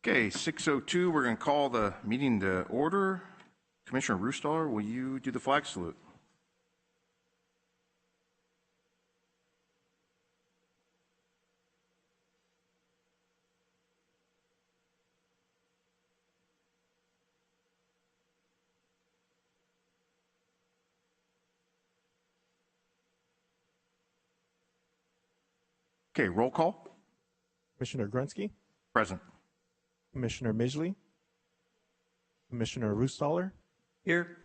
Okay, 6:02, we're going to call the meeting to order. Commissioner Roostaller, will you do the flag salute? Okay, roll call. Commissioner Grunsky, Present. Commissioner Midgley, Commissioner Roostaller, Here.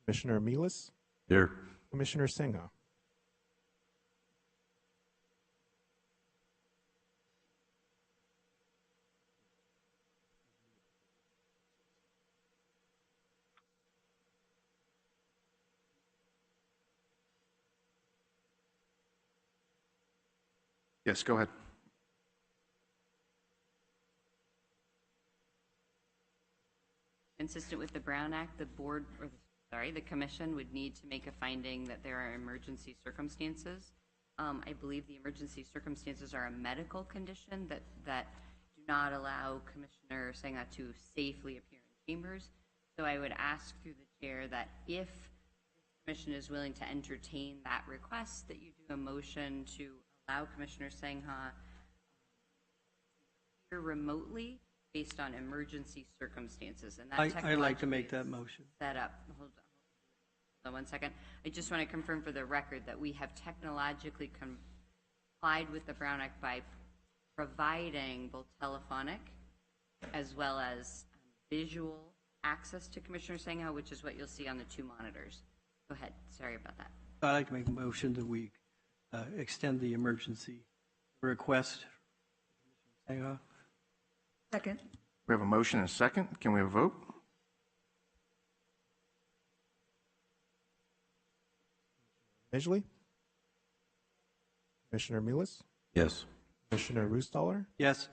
Commissioner Milas, Here. Commissioner Singha. Yes, go ahead. Consistent with the Brown Act, the board, or the commission would need to make a finding that there are emergency circumstances. I believe the emergency circumstances are a medical condition that do not allow Commissioner Singha to safely appear in chambers. So I would ask through the chair that if the commission is willing to entertain that request, that you do a motion to allow Commissioner Singha to appear remotely based on emergency circumstances. And that I'd like to make that motion. Set up. Hold on 1 second. I just want to confirm for the record that we have technologically complied with the Brown Act by providing both telephonic as well as visual access to Commissioner Singha, which is what you'll see on the 2 monitors. Go ahead. Sorry about that. I'd like to make a motion that we extend the emergency request. Second. We have a motion and a second. Can we have a vote? Midgley, Commissioner Milas, Yes. Commissioner Roostaller, Yes.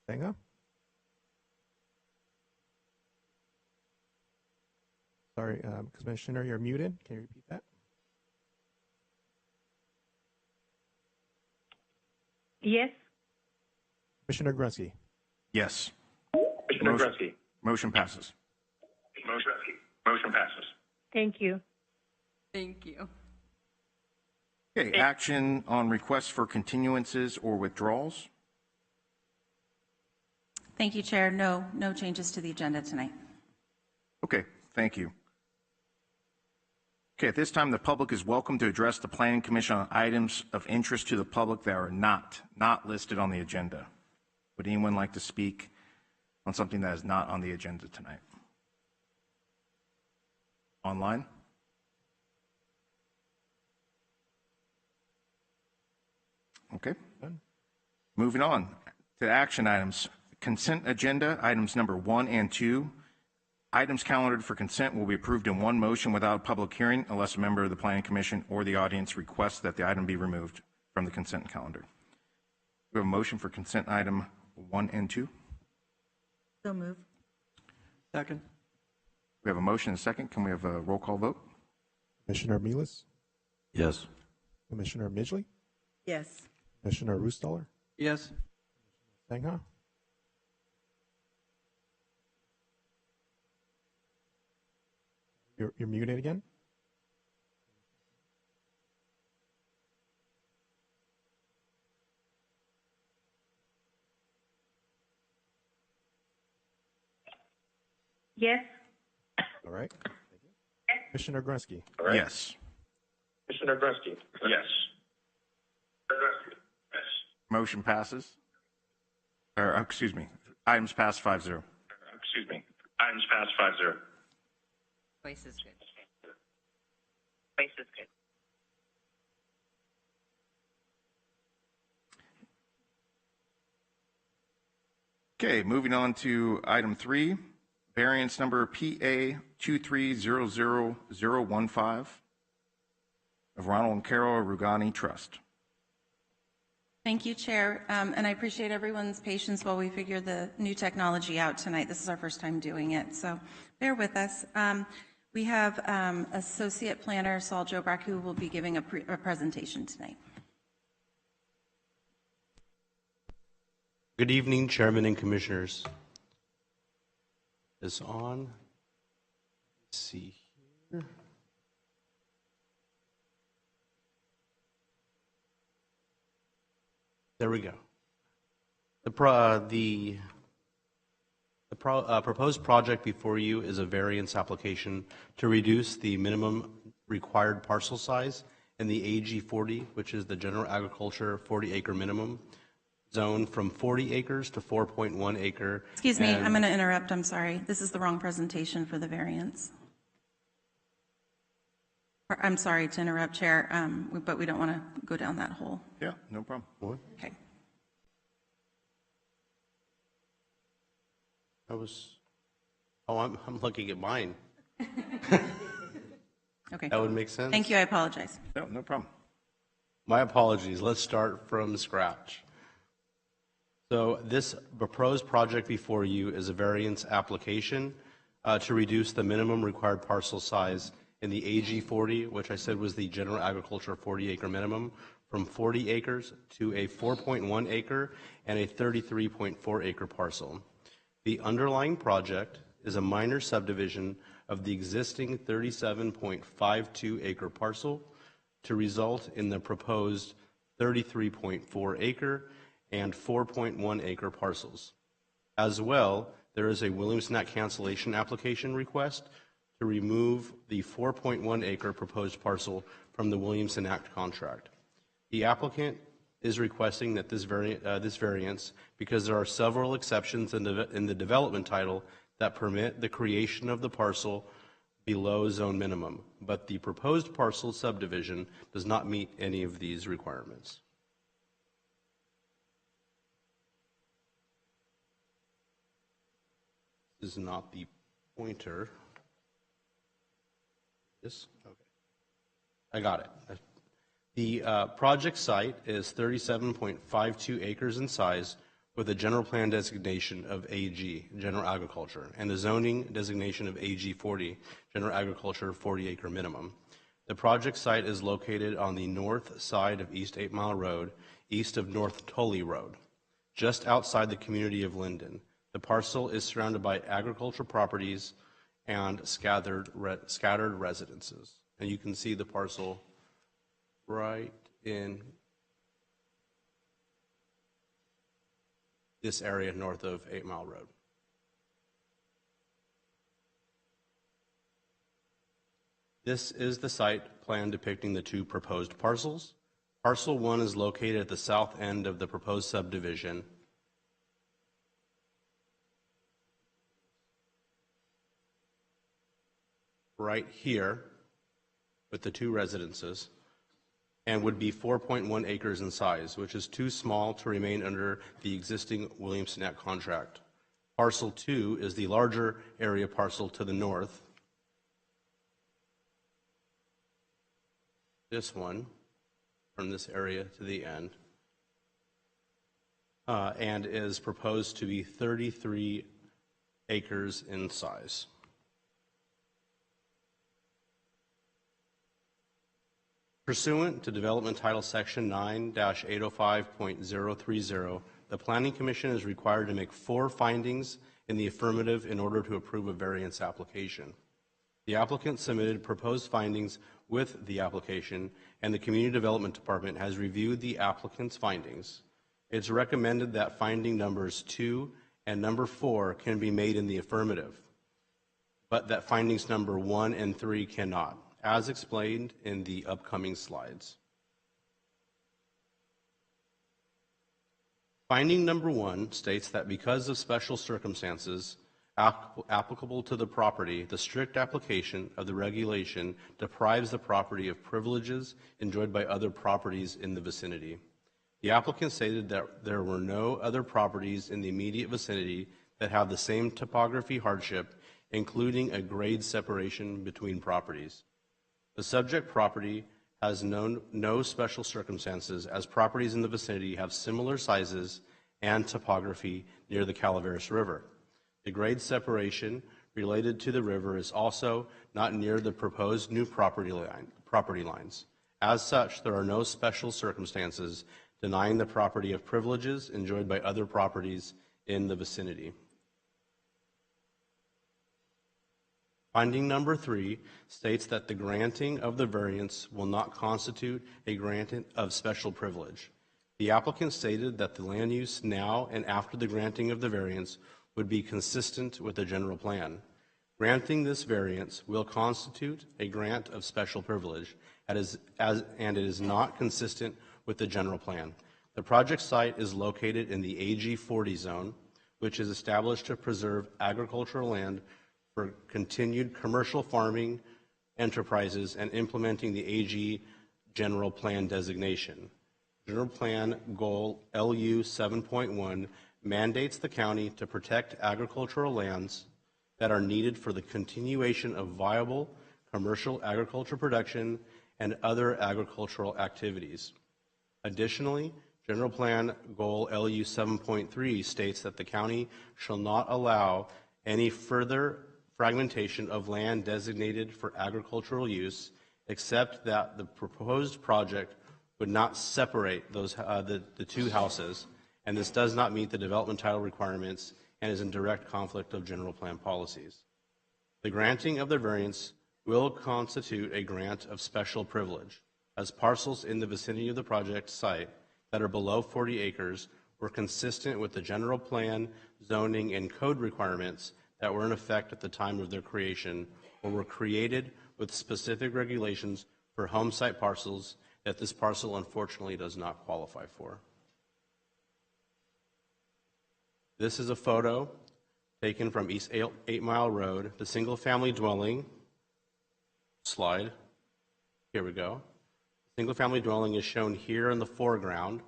Senga. Sorry, Commissioner, you're muted. Can you repeat that? Yes. Commissioner Grunsky. Yes. Commissioner Gretzky. Motion passes. Motion passes. Thank you. Thank you. Okay, action on requests for continuances or withdrawals. Thank you, Chair. No changes to the agenda tonight. Okay, thank you. Okay, at this time, the public is welcome to address the Planning Commission on items of interest to the public that are not listed on the agenda. Would anyone like to speak on something that is not on the agenda tonight? Online? Okay. Moving on to action items. Consent agenda, items number 1 and 2. Items calendared for consent will be approved in one motion without a public hearing unless a member of the Planning Commission or the audience requests that the item be removed from the consent calendar. We have a motion for consent item 1 and 2. So move. Second. We have a motion and a second. Can we have a roll call vote? Commissioner Milas, Yes. Commissioner Midgley, Yes. Commissioner Roostaller, Yes. Senga. You're muted again. Yes. All right. Thank you. Commissioner Grunsky. Yes. Commissioner Gretzky. Yes. Motion passes. Or, excuse me, items pass 5-0. Items pass 5-0. Voice is good. Voice is good. Okay, moving on to item 3, variance number PA 2300015 of Ronald and Carol Rugani Trust. Thank you, Chair. And I appreciate everyone's patience while we figure the new technology out tonight. This is our first time doing it, so bear with us. We have Associate Planner Saul Jobrack, who will be giving a presentation tonight. Good evening, Chairman and Commissioners. Is on. Let's see here. There we go. The proposed project before you is a variance application to reduce the minimum required parcel size in the AG 40, which is the general agriculture 40-acre minimum zone, from 40 acres to 4.1 acre. Excuse me, I'm going to interrupt. I'm sorry. This is the wrong presentation for the variance. I'm sorry to interrupt, Chair, but we don't want to go down that hole. Yeah, no problem. Okay. I'm looking at mine. Okay. That would make sense. Thank you. I apologize. No problem. My apologies. Let's start from scratch. So this proposed project before you is a variance application to reduce the minimum required parcel size in the AG 40, which I said was the general agriculture 40-acre minimum, from 40 acres to a 4.1 acre and a 33.4 acre parcel. The underlying project is a minor subdivision of the existing 37.52 acre parcel to result in the proposed 33.4 acre and 4.1 acre parcels. As well, there is a Williamson Act cancellation application request to remove the 4.1 acre proposed parcel from the Williamson Act contract. The applicant is requesting that this variance, because there are several exceptions in the development title that permit the creation of the parcel below zone minimum, but the proposed parcel subdivision does not meet any of these requirements. This is not the pointer. This? Okay. I got it. The project site is 37.52 acres in size with a general plan designation of AG, general agriculture, and a zoning designation of AG 40, general agriculture 40-acre minimum. The project site is located on the north side of East 8 Mile Road, east of North Tully Road, just outside the community of Linden. The parcel is surrounded by agricultural properties and scattered residences. And you can see the parcel right in this area north of 8 Mile Road. This is the site plan depicting the two proposed parcels. Parcel 1 is located at the south end of the proposed subdivision. Right here with the two residences, and would be 4.1 acres in size, which is too small to remain under the existing Williamson Act contract. Parcel 2 is the larger area parcel to the north. This one, from this area to the end, and is proposed to be 33 acres in size. Pursuant to Development Title Section 9-805.030, the Planning Commission is required to make 4 findings in the affirmative in order to approve a variance application. The applicant submitted proposed findings with the application, and the Community Development Department has reviewed the applicant's findings. It's recommended that finding numbers 2 and number 4 can be made in the affirmative, but that findings number 1 and 3 cannot, as explained in the upcoming slides. Finding number 1 states that because of special circumstances applicable to the property, the strict application of the regulation deprives the property of privileges enjoyed by other properties in the vicinity. The applicant stated that there were no other properties in the immediate vicinity that have the same topography hardship, including a grade separation between properties. The subject property has no special circumstances, as properties in the vicinity have similar sizes and topography near the Calaveras River. The grade separation related to the river is also not near the proposed new property lines. As such, there are no special circumstances denying the property of privileges enjoyed by other properties in the vicinity. Finding number 3 states that the granting of the variance will not constitute a granting of special privilege. The applicant stated that the land use now and after the granting of the variance would be consistent with the general plan. Granting this variance will constitute a grant of special privilege, and it is not consistent with the general plan. The project site is located in the AG 40 zone, which is established to preserve agricultural land for continued commercial farming enterprises and implementing the AG General Plan designation. General Plan Goal LU 7.1 mandates the county to protect agricultural lands that are needed for the continuation of viable commercial agriculture production and other agricultural activities. Additionally, General Plan Goal LU 7.3 states that the county shall not allow any further fragmentation of land designated for agricultural use, except that the proposed project would not separate the two houses, and this does not meet the development title requirements and is in direct conflict of general plan policies. The granting of the variance will constitute a grant of special privilege, as parcels in the vicinity of the project site that are below 40 acres were consistent with the general plan, zoning, and code requirements that were in effect at the time of their creation, or were created with specific regulations for home site parcels that this parcel unfortunately does not qualify for. This is a photo taken from East 8 Mile Road, the single-family dwelling. Slide. Here we go. Single-family dwelling is shown here in the foreground.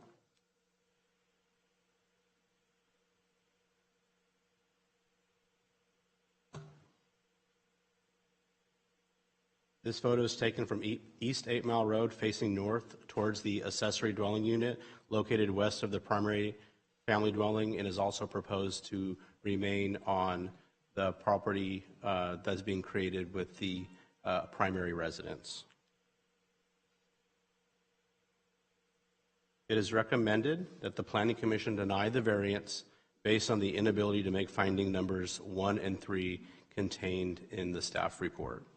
This photo is taken from East 8 Mile Road facing north towards the accessory dwelling unit located west of the primary family dwelling, and is also proposed to remain on the property that's being created with the primary residence. It is recommended that the Planning Commission deny the variance based on the inability to make finding numbers 1 and 3 contained in the staff report.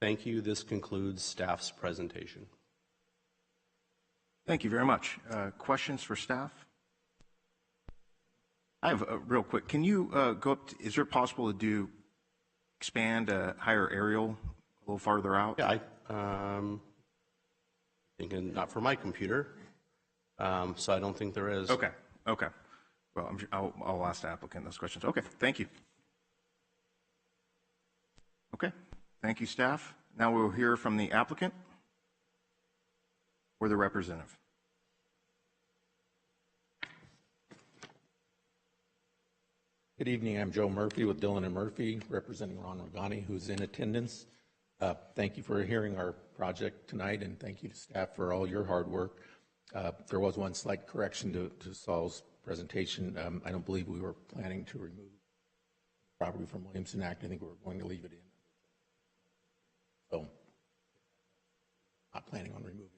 Thank you. This concludes staff's presentation. Thank you very much. Questions for staff? I have real quick. Can you go up? Is it possible to expand a higher aerial a little farther out? Yeah, thinking not for my computer, so I don't think there is. Okay. Okay. Well, I'll ask the applicant those questions. Okay. Thank you. Okay. Thank you, staff. Now we'll hear from the applicant or the representative. Good evening. I'm Joe Murphy with Dillon and Murphy, representing Ron Rugani, who's in attendance. Thank you for hearing our project tonight, and thank you to staff for all your hard work. There was one slight correction to Saul's presentation. I don't believe we were planning to remove property from Williamson Act. I think we were going to leave it in. So, not planning on removing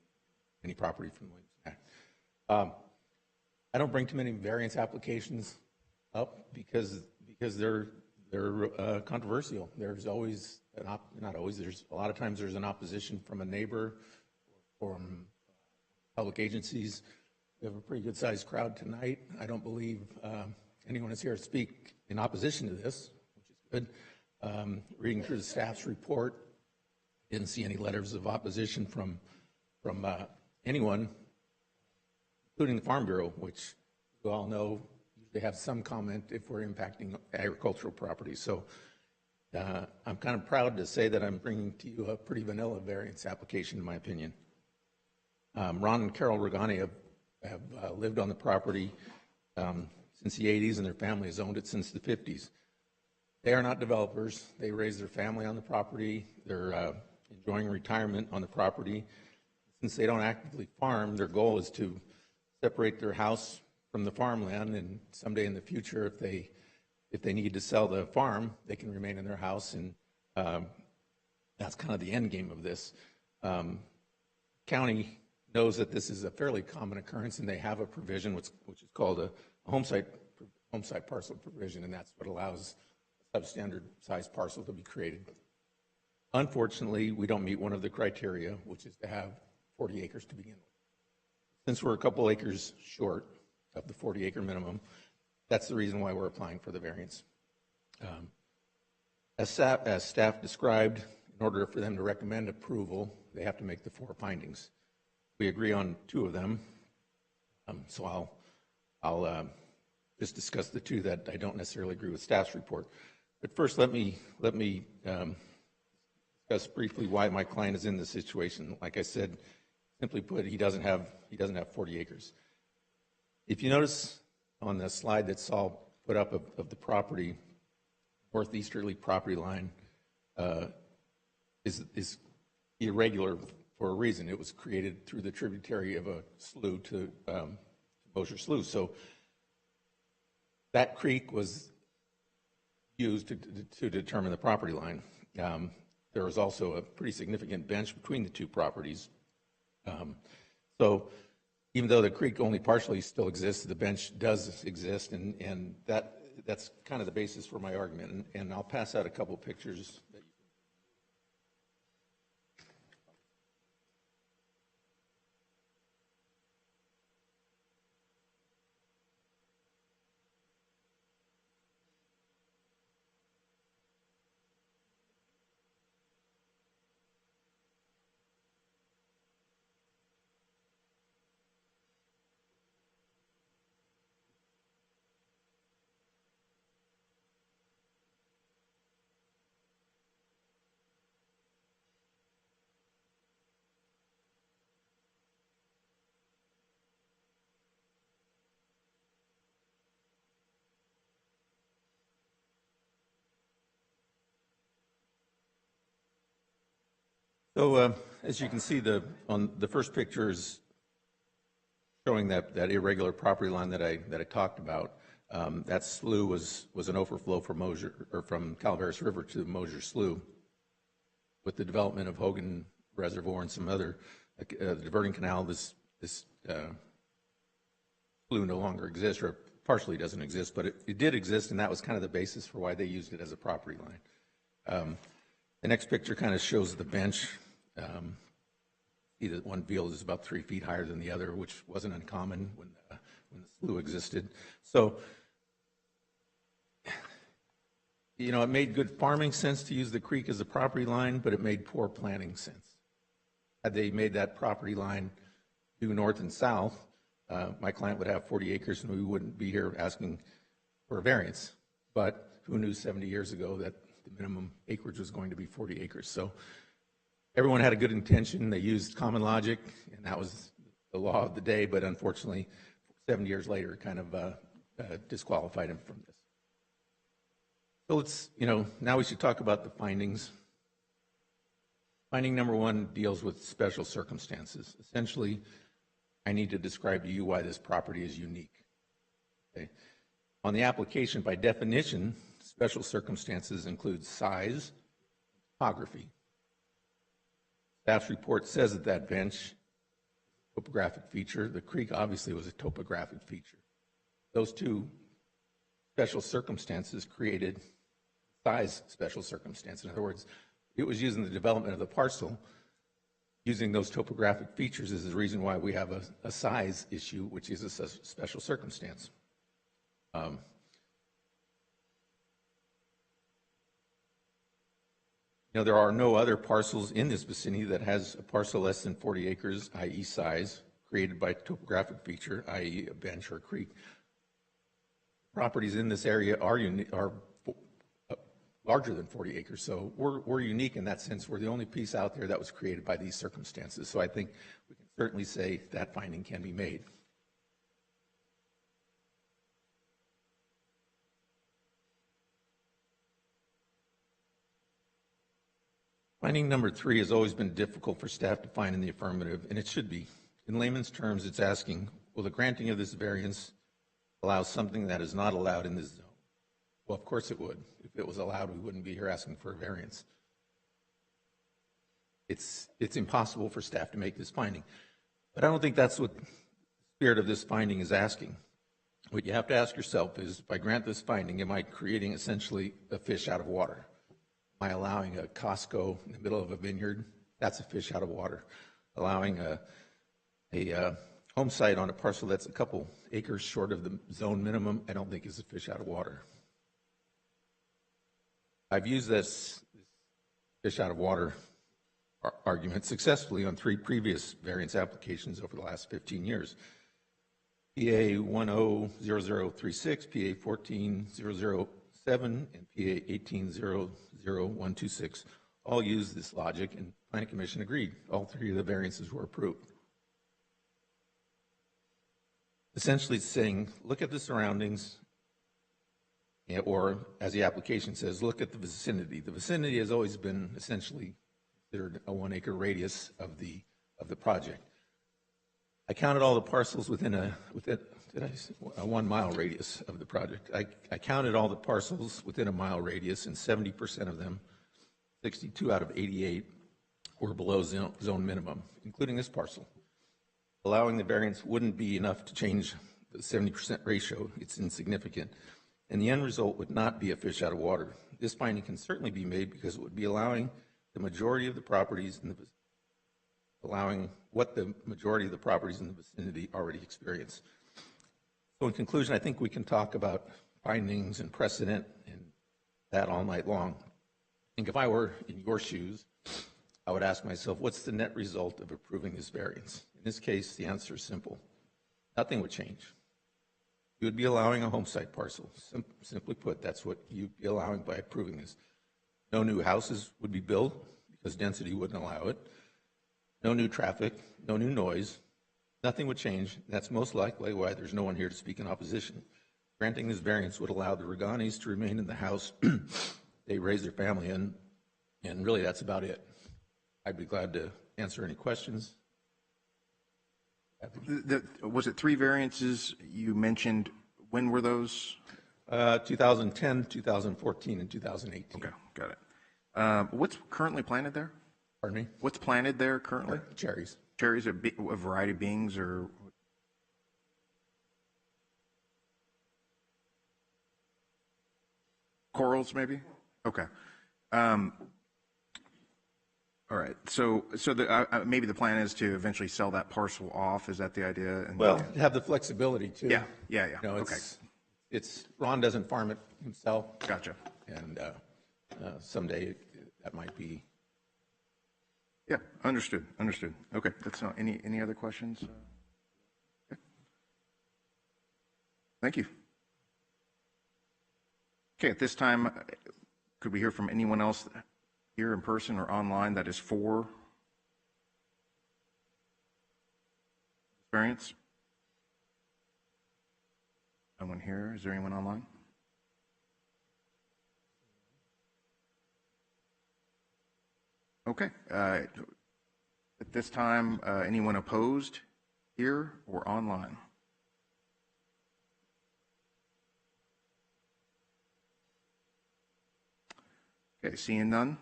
any property from the Williamson Act. I don't bring too many variance applications up because they're controversial. There's always there's a lot of times there's an opposition from a neighbor or from public agencies. We have a pretty good sized crowd tonight. I don't believe anyone is here to speak in opposition to this, which is good. Reading through the staff's report, didn't see any letters of opposition from anyone, including the Farm Bureau, which you all know they have some comment if we're impacting agricultural property. So I'm kind of proud to say that I'm bringing to you a pretty vanilla variance application, in my opinion. Ron and Carol Rugani have lived on the property since the 80s, and their family has owned it since the 50s. They are not developers. They raised their family on the property. They're enjoying retirement on the property. Since they don't actively farm, their goal is to separate their house from the farmland, and someday in the future, if they need to sell the farm, they can remain in their house, and that's kind of the end game of this. County knows that this is a fairly common occurrence, and they have a provision which is called a home site parcel provision, and that's what allows a substandard size parcel to be created. Unfortunately, we don't meet one of the criteria, which is to have 40 acres to begin with. Since we're a couple acres short of the 40-acre minimum, that's the reason why we're applying for the variance. As staff described, in order for them to recommend approval, they have to make the 4 findings. We agree on 2 of them, so I'll just discuss the 2 that I don't necessarily agree with staff's report. But first, let me discuss briefly why my client is in this situation. Like I said, simply put, he doesn't have 40 acres. If you notice on the slide that Saul put up of the property, northeasterly property line is irregular for a reason. It was created through the tributary of a slough to Bossier Slough. So that creek was used to determine the property line. There was also a pretty significant bench between the 2 properties. So even though the creek only partially still exists, the bench does exist, and that's kind of the basis for my argument. And I'll pass out a couple pictures. So as you can see, on the first picture is showing that irregular property line that I talked about. That slough was an overflow from from Calaveras River to the Mosier Slough. With the development of Hogan Reservoir and some other diverting canal, this slough no longer exists, or partially doesn't exist, but it did exist, and that was kind of the basis for why they used it as a property line. The next picture kind of shows the bench. See that one field is about 3 feet higher than the other, which wasn't uncommon when the slough existed. So, you know, it made good farming sense to use the creek as a property line, but it made poor planning sense. Had they made that property line due north and south, my client would have 40 acres and we wouldn't be here asking for a variance. But who knew 70 years ago that the minimum acreage was going to be 40 acres? So everyone had a good intention. They used common logic, and that was the law of the day. But unfortunately, 70 years later, it kind of disqualified him from this. So let's, now we should talk about the findings. Finding number 1 deals with special circumstances. Essentially, I need to describe to you why this property is unique. Okay. On the application, by definition, special circumstances include size, topography. Staff's report says that bench, topographic feature. The creek obviously was a topographic feature. Those two special circumstances created size special circumstance. In other words, it was using the development of the parcel, using those topographic features is the reason why we have a size issue, which is a special circumstance. There are no other parcels in this vicinity that has a parcel less than 40 acres, i.e. size, created by topographic feature, i.e. a bench or a creek. Properties in this area are larger than 40 acres, so we're unique in that sense. We're the only piece out there that was created by these circumstances, so I think we can certainly say that finding can be made. Finding number 3 has always been difficult for staff to find in the affirmative, and it should be. In layman's terms, it's asking, will the granting of this variance allow something that is not allowed in this zone? Well, of course it would. If it was allowed, we wouldn't be here asking for a variance. It's impossible for staff to make this finding. But I don't think that's what the spirit of this finding is asking. What you have to ask yourself is, if I grant this finding, am I creating essentially a fish out of water? Am I allowing a Costco in the middle of a vineyard? That's a fish out of water. Allowing a home site on a parcel that's a couple acres short of the zone minimum, I don't think is a fish out of water. I've used this fish out of water argument successfully on 3 previous variance applications over the last 15 years. PA 100036, PA 14007, and PA 1800126 all used this logic, and Planning Commission agreed. All 3 of the variances were approved. Essentially, it's saying, look at the surroundings, or as the application says, look at the vicinity. The vicinity has always been essentially considered a 1 acre radius of the project. I counted all the parcels within a 1 mile radius of the project. I counted all the parcels within a mile radius, and 70% of them, 62 out of 88, were below zone minimum, including this parcel. Allowing the variance wouldn't be enough to change the 70% ratio. It's insignificant. And the end result would not be a fish out of water. This finding can certainly be made because it would be allowing the majority of the properties in the vicinity already experience. So in conclusion, I think we can talk about findings and precedent and that all night long. I think if I were in your shoes, I would ask myself, what's the net result of approving this variance? In this case, the answer is simple. Nothing would change. You would be allowing a home site parcel. Simply put, that's what you'd be allowing by approving this. No new houses would be built because density wouldn't allow it. No new traffic, no new noise. Nothing would change. That's most likely why there's no one here to speak in opposition. Granting this variance would allow the Ruganis to remain in the house they raise their family in, and really that's about it. I'd be glad to answer any questions. Was it 3 variances you mentioned? When were those? 2010, 2014, and 2018. Okay, got it. What's currently planted there? Pardon me? What's planted there currently? Cherries. Cherries, a variety of beans, or? Corals, maybe? Okay. All right. So maybe the plan is to eventually sell that parcel off. Is that the idea? And Well, have the flexibility too. Yeah. You know, Okay. Ron doesn't farm it himself. Gotcha. And someday that might be. Yeah, understood. Okay, that's all. Any other questions? Okay. Thank you. Okay, at this time, could we hear from anyone else here in person or online that is for variance? No one here. Is there anyone online? Okay. At this time, anyone opposed here or online? Okay, seeing none.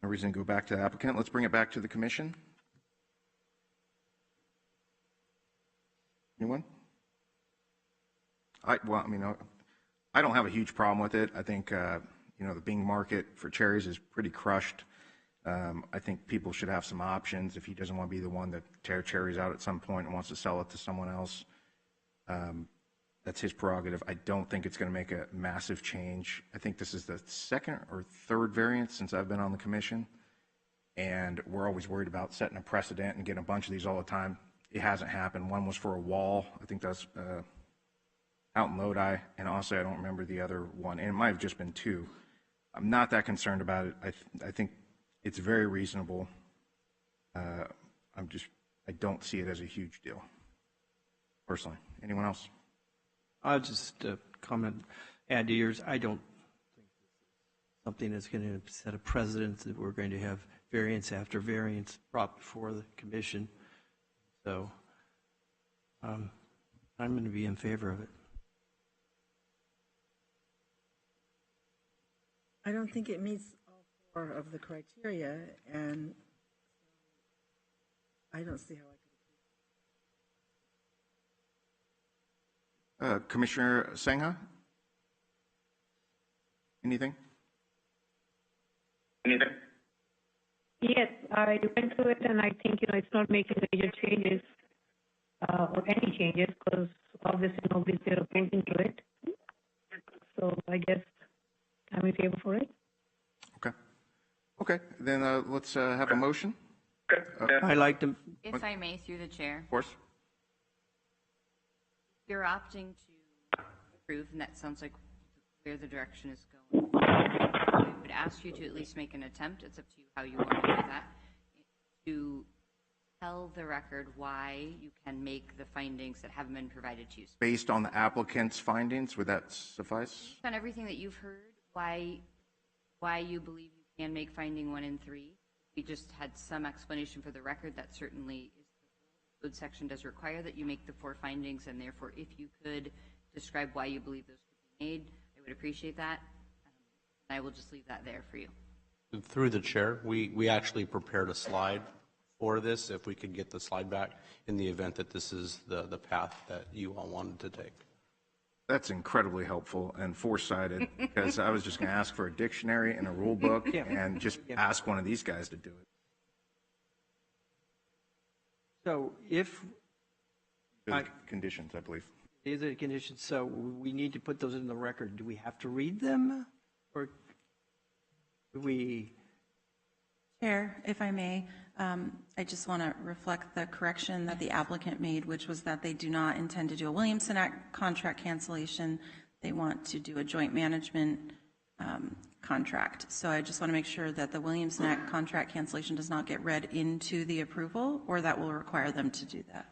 No reason to go back to the applicant. Let's bring it back to the commission. Anyone? I don't have a huge problem with it. I think, the bean market for cherries is pretty crushed. I think people should have some options. If he doesn't want to be the one that tear cherries out at some point and wants to sell it to someone else, that's his prerogative. I don't think it's going to make a massive change. I think this is the second or third variance since I've been on the commission, and we're always worried about setting a precedent and getting a bunch of these all the time. It hasn't happened. One was for a wall. I think that's out in Lodi, and also I don't remember the other one, and it might have just been 2. I'm not that concerned about it. I think it's very reasonable. I don't see it as a huge deal, personally. Anyone else? I'll just add to yours. I don't think this is something that's going to set a precedent that we're going to have variance after variance brought before the commission. So I'm going to be in favor of it. I don't think it meets all 4 of the criteria, and I don't see how I could. Commissioner Sangha? Anything? Yes, I went through it and I think, it's not making major changes or any changes because obviously nobody's there opposing to it. So I guess I'm in favor for it. Okay, then let's have a motion. I like to. If I may, through the chair. Of course. You're opting to approve, and that sounds like where the direction is going. I would ask you to at least make an attempt, it's up to you how you want to do that, to tell the record why you can make the findings that haven't been provided to you. Based on the applicant's findings, would that suffice? Based on everything that you've heard, why you believe you can make finding 1 and 3. We just had some explanation for the record. That certainly is the code section does require that you make the 4 findings, and therefore if you could describe why you believe those could be made, I would appreciate that. I will just leave that there for you. Through the chair, we actually prepared a slide for this, if we could get the slide back, in the event that this is the path that you all wanted to take. That's incredibly helpful and foresighted, because I was just going to ask for a dictionary and a rule book and just ask one of these guys to do it. So if Conditions, I believe. these are the conditions, so we need to put those in the record. Do we have to read them, or do we? Chair, if I may, I just want to reflect the correction that the applicant made, which was that they do not intend to do a Williamson Act contract cancellation. They want to do a joint management contract. So I just want to make sure that the Williamson Act contract cancellation does not get read into the approval, or that will require them to do that.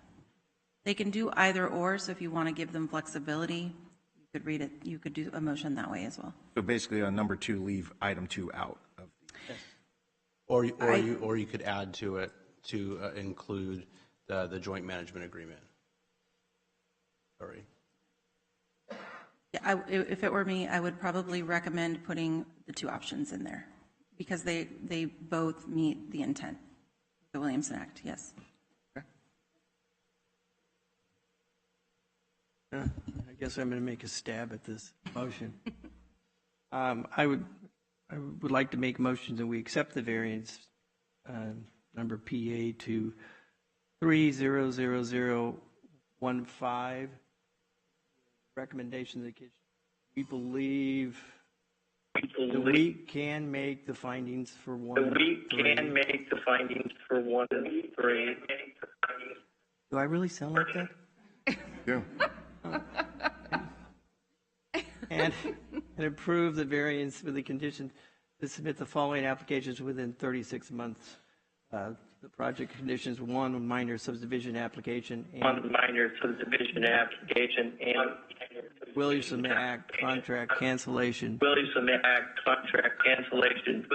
They can do either or, so if you want to give them flexibility, you could read it, you could do a motion that way as well. So basically on number 2, leave item 2 out of the. Or you could add to it to include the joint management agreement. Sorry. Yeah, if it were me, I would probably recommend putting the two options in there because they both meet the intent of the Williamson Act, yes. I guess I'm going to make a stab at this motion. I would like to make a motion that we accept the variance number PA to 300015. Recommendation of the kitchen. We believe that we can make the findings for 1 and 3. make the findings for 1 and 3. Do I really sound like that? Yeah. And approve the variance with the condition to submit the following applications within 36 months. The project conditions: 1, minor subdivision application, and 1 minor subdivision application and Williamson Act contract cancellation. Williamson Act contract cancellation.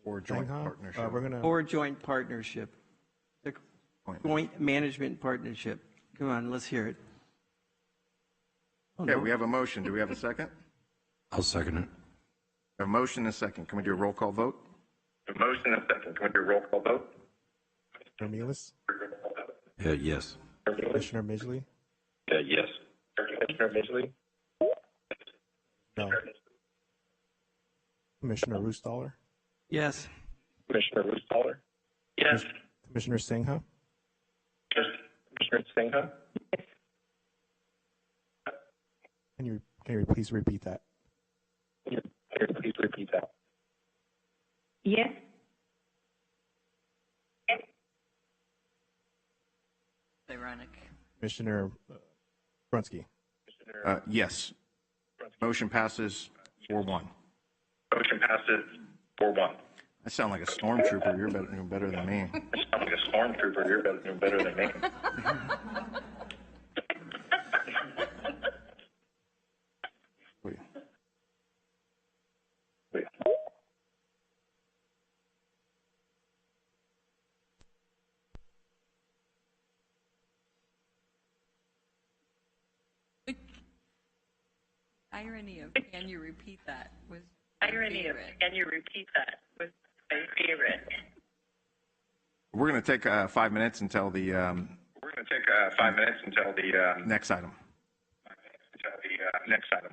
Or joint Sangha, partnership. we're gonna. Or joint partnership. The joint management partnership. Come on, let's hear it. Oh, Okay, no. we have a motion. Do we have a second? I'll second it. A motion and a second. Can we do a roll call vote? A motion and a second. Can we do a roll call vote? Ramirez, Yes. Commissioner Midgley, Yes. Commissioner Midgley? no. Commissioner Roostaller, Yes. Commissioner Roostaller? Yes. Commissioner Singha, Yes. Commissioner Singha? can you please repeat that? Can you please repeat that? Yes. Ironic. Commissioner Brunsky, Yes. Motion passes 4-1. Motion passes 4-1. I sound like a stormtrooper. You're better than me. I sound like a stormtrooper. You're better than me. Wait. Wait. Irony of can you repeat that was Can you repeat that? Was my favorite. We're going to take 5 minutes until the We're going to take 5 minutes until the next item. next item.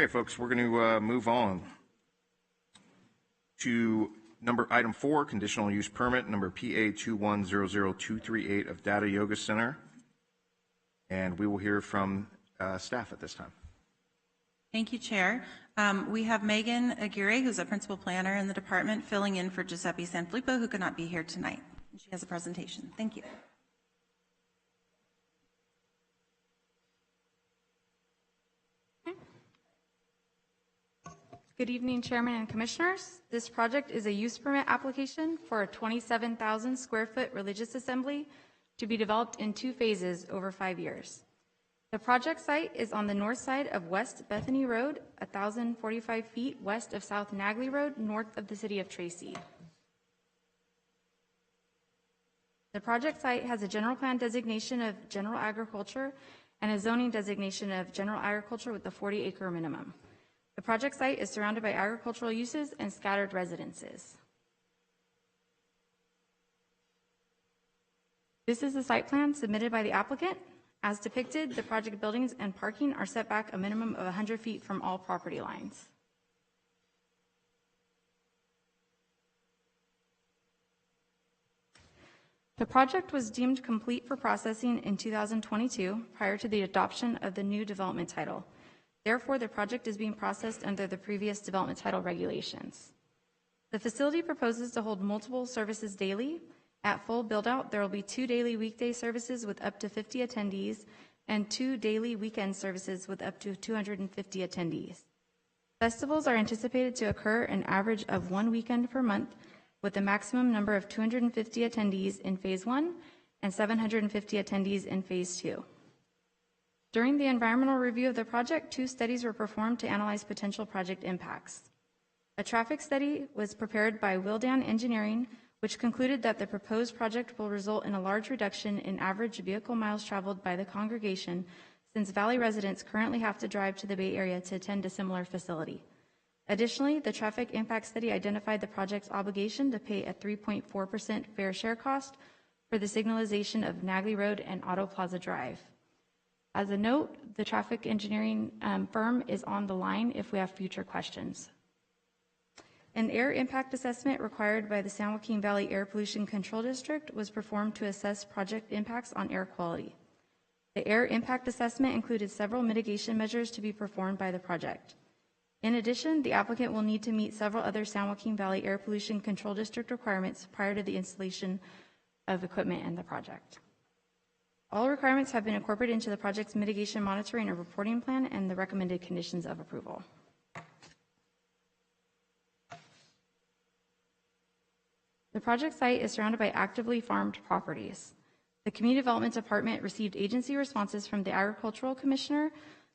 Okay, folks, we're going to move on to item 4, conditional use permit number PA 2100238 of Data Yoga Center. And we will hear from staff at this time. Thank you, Chair. We have Megan Aguirre, who's a principal planner in the department, filling in for Giuseppe Sanfilippo, who could not be here tonight. She has a presentation. Thank you. Good evening, Chairman and Commissioners. This project is a use permit application for a 27,000 square foot religious assembly to be developed in 2 phases over 5 years. The project site is on the north side of West Bethany Road, 1,045 feet west of South Nagley Road, north of the city of Tracy. The project site has a general plan designation of general agriculture and a zoning designation of general agriculture with a 40-acre minimum. The project site is surrounded by agricultural uses and scattered residences. This is the site plan submitted by the applicant. As depicted, the project buildings and parking are set back a minimum of 100 feet from all property lines. The project was deemed complete for processing in 2022 prior to the adoption of the new development title. Therefore, the project is being processed under the previous development title regulations. The facility proposes to hold multiple services daily. At full build-out, there will be 2 daily weekday services with up to 50 attendees and 2 daily weekend services with up to 250 attendees. Festivals are anticipated to occur an average of 1 weekend per month, with a maximum number of 250 attendees in Phase 1 and 750 attendees in Phase 2. During the environmental review of the project, 2 studies were performed to analyze potential project impacts. A traffic study was prepared by Wildan Engineering, which concluded that the proposed project will result in a large reduction in average vehicle miles traveled by the congregation, since Valley residents currently have to drive to the Bay Area to attend a similar facility. Additionally, the traffic impact study identified the project's obligation to pay a 3.4% fair share cost for the signalization of Nagley Road and Auto Plaza Drive. As a note, the traffic engineering firm is on the line if we have future questions. An air impact assessment required by the San Joaquin Valley Air Pollution Control District was performed to assess project impacts on air quality. The air impact assessment included several mitigation measures to be performed by the project. In addition, the applicant will need to meet several other San Joaquin Valley Air Pollution Control District requirements prior to the installation of equipment in the project. All requirements have been incorporated into the project's mitigation monitoring and reporting plan and the recommended conditions of approval. The project site is surrounded by actively farmed properties. The Community Development Department received agency responses from the Agricultural Commissioner,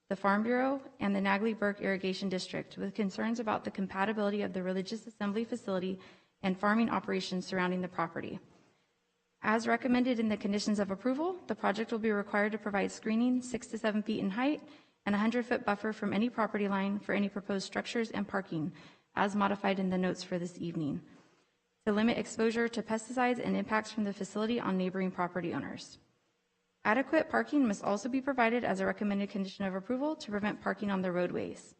the Farm Bureau, and the Nagley-Burke Irrigation District with concerns about the compatibility of the religious assembly facility and farming operations surrounding the property. As recommended in the conditions of approval, the project will be required to provide screening 6 to 7 feet in height and a 100-foot buffer from any property line for any proposed structures and parking, as modified in the notes for this evening, to limit exposure to pesticides and impacts from the facility on neighboring property owners. Adequate parking must also be provided as a recommended condition of approval to prevent parking on the roadways.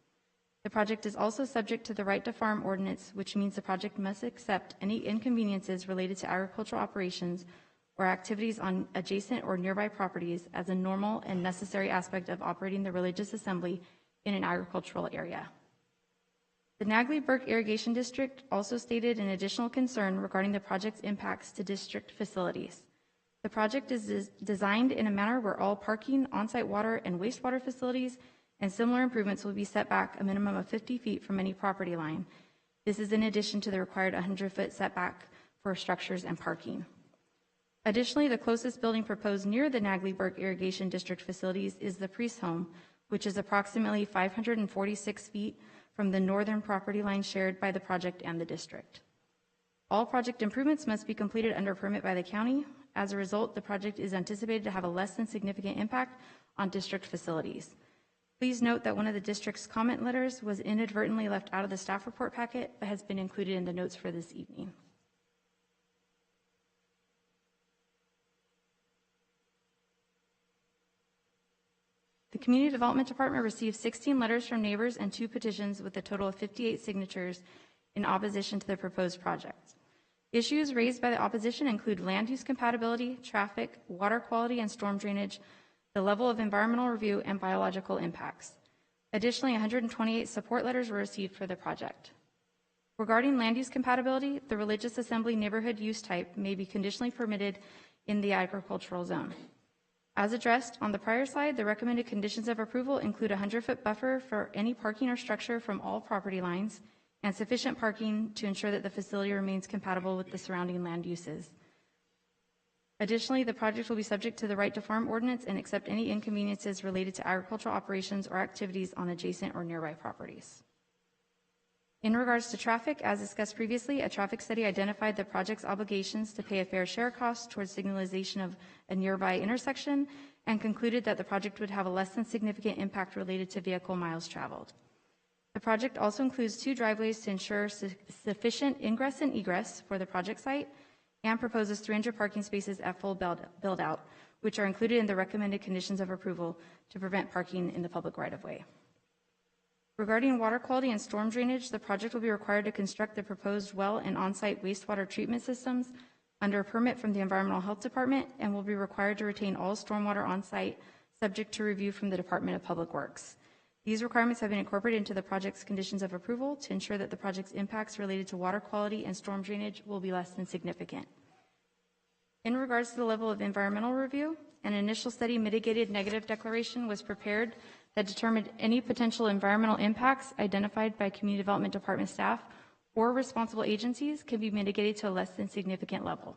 The project is also subject to the right to farm ordinance, which means the project must accept any inconveniences related to agricultural operations or activities on adjacent or nearby properties as a normal and necessary aspect of operating the religious assembly in an agricultural area. The Nagley-Burke Irrigation District also stated an additional concern regarding the project's impacts to district facilities. The project is designed in a manner where all parking, on-site water and wastewater facilities and similar improvements will be set back a minimum of 50 feet from any property line. This is in addition to the required 100-foot setback for structures and parking. Additionally, the closest building proposed near the Nagley-Burke Irrigation District facilities is the Priest Home, which is approximately 546 feet from the northern property line shared by the project and the district. All project improvements must be completed under permit by the county. As a result, the project is anticipated to have a less than significant impact on district facilities. Please note that one of the district's comment letters was inadvertently left out of the staff report packet, but has been included in the notes for this evening. The Community Development Department received 16 letters from neighbors and 2 petitions with a total of 58 signatures in opposition to the proposed project. Issues raised by the opposition include land use compatibility, traffic, water quality and storm drainage, the level of environmental review, and biological impacts. Additionally, 128 support letters were received for the project. Regarding land use compatibility, the religious assembly neighborhood use type may be conditionally permitted in the agricultural zone. As addressed on the prior slide, the recommended conditions of approval include a 100-foot buffer for any parking or structure from all property lines and sufficient parking to ensure that the facility remains compatible with the surrounding land uses. Additionally, the project will be subject to the right to farm ordinance and accept any inconveniences related to agricultural operations or activities on adjacent or nearby properties. In regards to traffic, as discussed previously, a traffic study identified the project's obligations to pay a fair share cost towards signalization of a nearby intersection and concluded that the project would have a less than significant impact related to vehicle miles traveled. The project also includes 2 driveways to ensure sufficient ingress and egress for the project site and proposes 300 parking spaces at full build-out, which are included in the recommended conditions of approval to prevent parking in the public right-of-way. Regarding water quality and storm drainage, the project will be required to construct the proposed well and on-site wastewater treatment systems under a permit from the Environmental Health Department and will be required to retain all stormwater on-site subject to review from the Department of Public Works. These requirements have been incorporated into the project's conditions of approval to ensure that the project's impacts related to water quality and storm drainage will be less than significant. In regards to the level of environmental review, an initial study mitigated negative declaration was prepared that determined any potential environmental impacts identified by Community Development Department staff or responsible agencies can be mitigated to a less than significant level.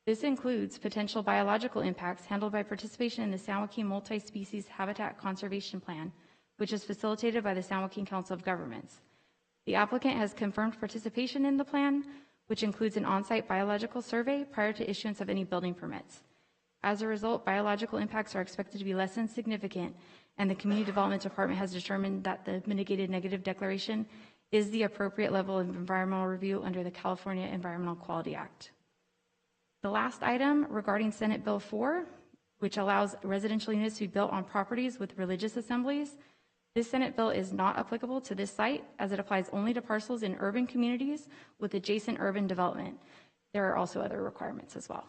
This includes potential biological impacts handled by participation in the San Joaquin Multi-Species Habitat Conservation Plan, which is facilitated by the San Joaquin Council of Governments. The applicant has confirmed participation in the plan, which includes an on-site biological survey prior to issuance of any building permits. As a result, biological impacts are expected to be less than significant, and the Community Development Department has determined that the mitigated negative declaration is the appropriate level of environmental review under the California Environmental Quality Act. The last item regarding Senate Bill 4, which allows residential units to be built on properties with religious assemblies. This Senate bill is not applicable to this site as it applies only to parcels in urban communities with adjacent urban development. There are also other requirements as well.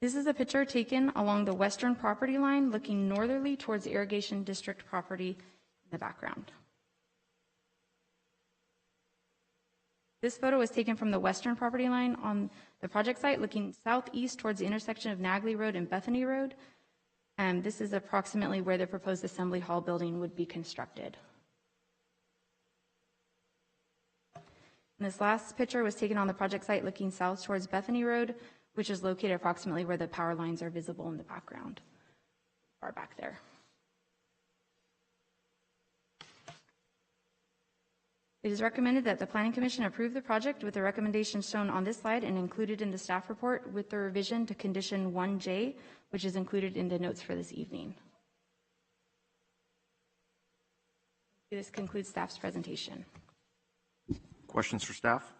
This is a picture taken along the western property line looking northerly towards the irrigation district property in the background. This photo was taken from the western property line on the project site looking southeast towards the intersection of Nagley Road and Bethany Road. And this is approximately where the proposed Assembly Hall building would be constructed. And this last picture was taken on the project site looking south towards Bethany Road, which is located approximately where the power lines are visible in the background, far back there. It is recommended that the Planning Commission approve the project with the recommendations shown on this slide and included in the staff report with the revision to condition 1J, which is included in the notes for this evening. This concludes staff's presentation. Questions for staff?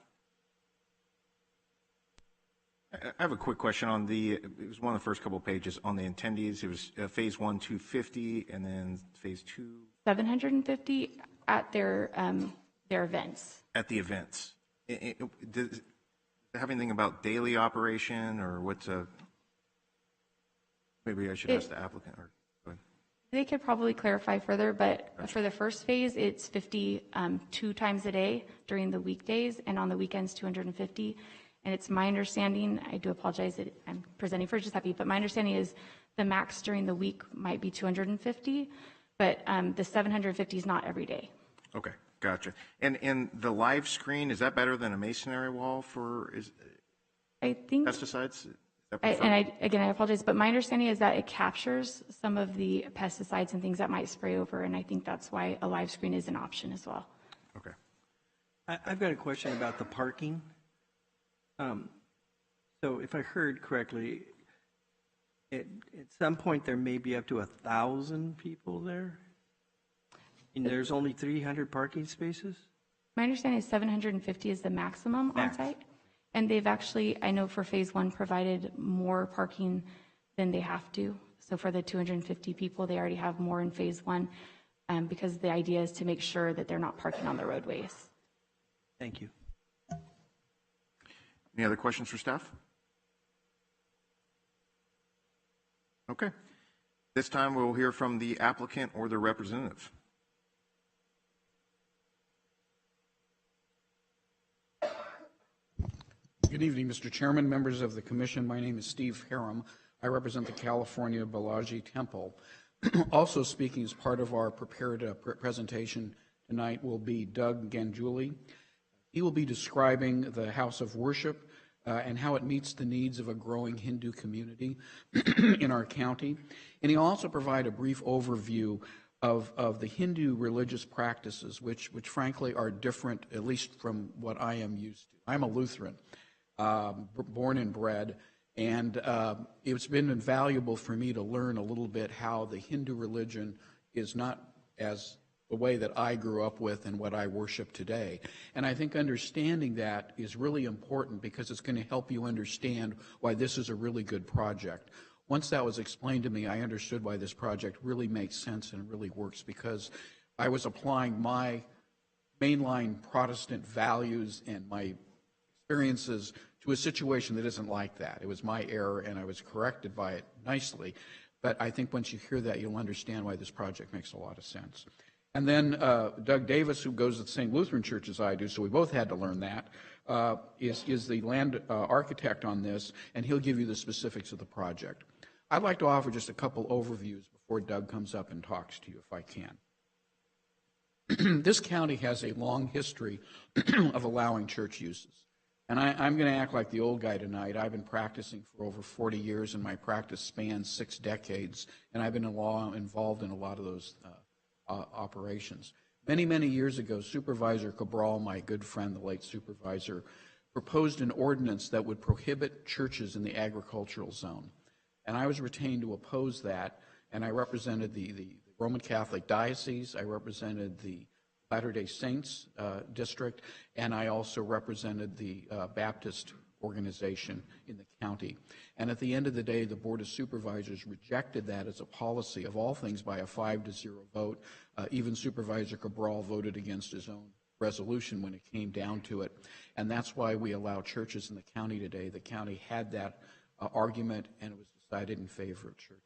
I have a quick question on it was one of the first couple of pages on the attendees. It was phase 1, 250, and then phase 2. 750 at their events. At the events. Does it have anything about daily operation or what's maybe I should ask the applicant. Or, go ahead. They could probably clarify further, but for the first phase, it's 50 2 times a day during the weekdays, and on the weekends, 250. And it's my understanding, I do apologize that I'm presenting for Giuseppe, but my understanding is the max during the week might be 250, but the 750 is not every day. Okay, gotcha. And the live screen, is that better than a masonry wall for I think pesticides? Again, I apologize, but my understanding is that it captures some of the pesticides and things that might spray over, and I think that's why a live screen is an option as well. Okay. I've got a question about the parking. So if I heard correctly, at some point there may be up to 1,000 people there, and there's only 300 parking spaces? My understanding is 750 is the maximum on site, And they've actually, I know for phase one, provided more parking than they have to. So for the 250 people, they already have more in phase one, because the idea is to make sure that they're not parking on the roadways. Thank you. Any other questions for staff? Okay. This time we'll hear from the applicant or their representative. Good evening, Mr. Chairman, members of the Commission. My name is Steve Harum. I represent the California Balaji Temple. Also speaking as part of our prepared presentation tonight will be Doug Ganjuli. He will be describing the house of worship and how it meets the needs of a growing Hindu community in our county. And he'll also provide a brief overview of the Hindu religious practices, which frankly are different, at least from what I am used to. I'm a Lutheran, born and bred, and it's been invaluable for me to learn a little bit how the Hindu religion is not as the way that I grew up with and what I worship today. And I think understanding that is really important because it's going to help you understand why this is a really good project. Once that was explained to me, I understood why this project really makes sense and really works, because I was applying my mainline Protestant values and my experiences to a situation that isn't like that. It was my error, and I was corrected by it nicely. But I think once you hear that, you'll understand why this project makes a lot of sense. And then Doug Davis, who goes to the same Lutheran church as I do, so we both had to learn that, is the land architect on this, and he'll give you the specifics of the project. I'd like to offer just a couple overviews before Doug comes up and talks to you, if I can. This county has a long history of allowing church uses. And I'm going to act like the old guy tonight. I've been practicing for over 40 years, and my practice spans 6 decades, and I've been involved in a lot of those operations. Many, many years ago, Supervisor Cabral, my good friend, the late supervisor, proposed an ordinance that would prohibit churches in the agricultural zone. And I was retained to oppose that, and I represented the Roman Catholic Diocese, I represented the Latter-day Saints district, and I also represented the Baptist organization in the county. And at the end of the day, the Board of Supervisors rejected that as a policy, of all things, by a 5-0 vote. Even Supervisor Cabral voted against his own resolution when it came down to it. And that's why we allow churches in the county today. The county had that argument, and it was decided in favor of churches.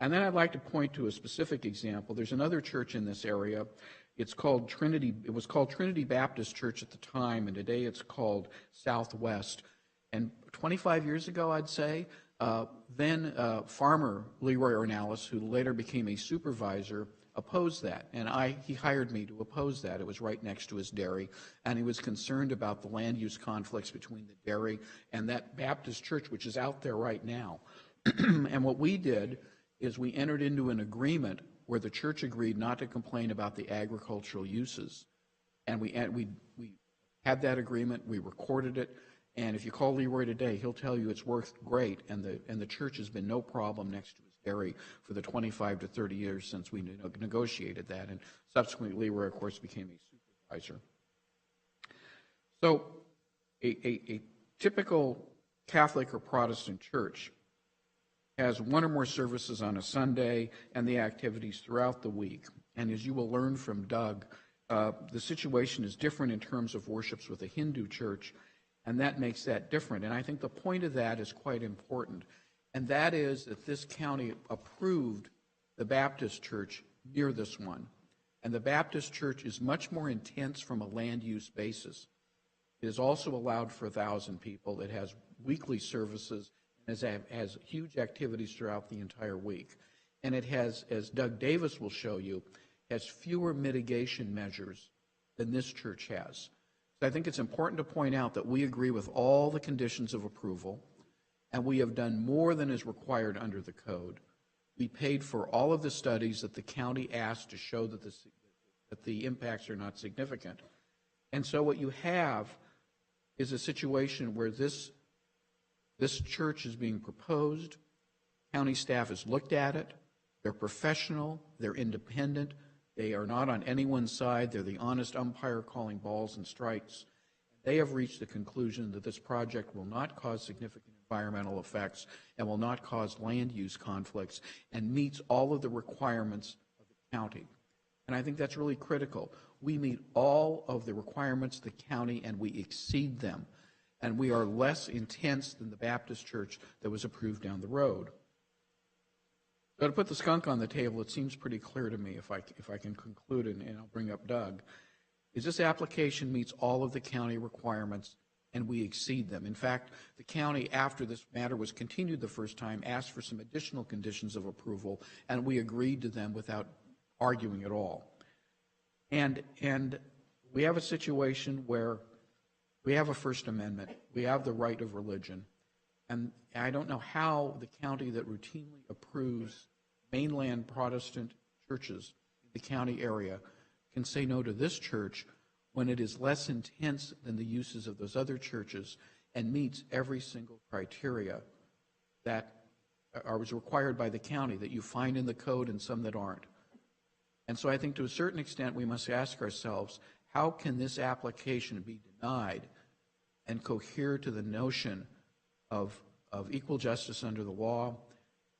And then I'd like to point to a specific example. There's another church in this area. It was called Trinity Baptist Church at the time, and today it's called Southwest. And 25 years ago, I'd say, then farmer Leroy Ornelas, who later became a supervisor, opposed that. And he hired me to oppose that. It was right next to his dairy, and he was concerned about the land use conflicts between the dairy and that Baptist church, which is out there right now. And what we did is we entered into an agreement where the church agreed not to complain about the agricultural uses. And we had that agreement, we recorded it, and if you call Leroy today, he'll tell you it's worked great, and the church has been no problem next to his dairy for the 25 to 30 years since we negotiated that, and subsequently Leroy, of course, became a supervisor. So a typical Catholic or Protestant church has one or more services on a Sunday and the activities throughout the week. And as you will learn from Doug, the situation is different in terms of worships with a Hindu church, and that makes that different. And I think the point of that is quite important, and that is that this county approved the Baptist church near this one. And the Baptist church is much more intense from a land use basis. It is also allowed for 1,000 people. It has weekly services, has huge activities throughout the entire week. And it has, as Doug Davis will show you, has fewer mitigation measures than this church has. So I think it's important to point out that we agree with all the conditions of approval, and we have done more than is required under the code. We paid for all of the studies that the county asked to show that the impacts are not significant. And so what you have is a situation where this church is being proposed, county staff has looked at it, they're professional, they're independent, they are not on anyone's side, they're the honest umpire calling balls and strikes. they have reached the conclusion that this project will not cause significant environmental effects and will not cause land use conflicts and meets all of the requirements of the county. And I think that's really critical. We meet all of the requirements of the county and we exceed them. And we are less intense than the Baptist church that was approved down the road. So to put the skunk on the table, it seems pretty clear to me, if I can conclude, and I'll bring up Doug, is this application meets all of the county requirements and we exceed them. In fact, the county, after this matter was continued the first time, asked for some additional conditions of approval, and we agreed to them without arguing at all. And we have a situation where we have a First Amendment, we have the right of religion, and I don't know how the county that routinely approves mainland Protestant churches in the county area can say no to this church when it is less intense than the uses of those other churches and meets every single criteria that was required by the county that you find in the code and some that aren't. And so I think to a certain extent we must ask ourselves, how can this application be denied and cohere to the notion of equal justice under the law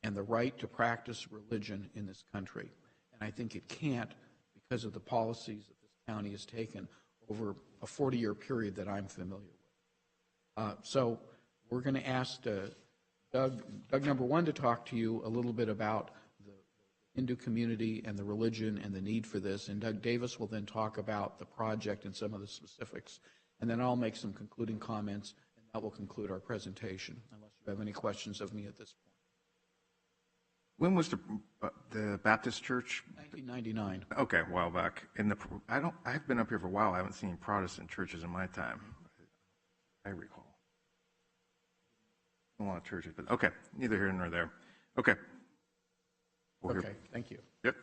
and the right to practice religion in this country? And I think it can't because of the policies that this county has taken over a 40-year period that I'm familiar with. So we're going to ask Doug number one to talk to you a little bit about the Hindu community and the religion and the need for this, and Doug Davis will then talk about the project and some of the specifics, and then I'll make some concluding comments, and that will conclude our presentation, unless you have any questions of me at this point. When was the Baptist church? 1999. Okay, a while back. I've been up here for a while. I haven't seen Protestant churches in my time. I recall. A lot of churches, but okay, neither here nor there. Okay. Okay, thank you. Yep.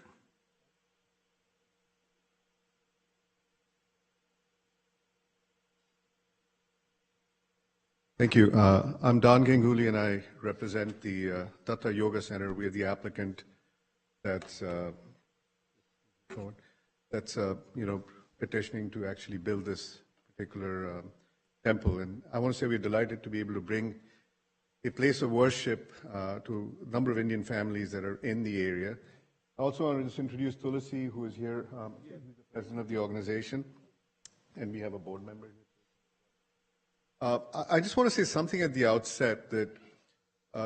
Thank you. I'm Don Ganguly, and I represent the Tata Yoga Center. We are the applicant that's petitioning to actually build this particular temple. And I want to say we're delighted to be able to bring a place of worship to a number of Indian families that are in the area. I also want to just introduce Tulasi, who is here, the president of the organization, and we have a board member here. I just want to say something at the outset that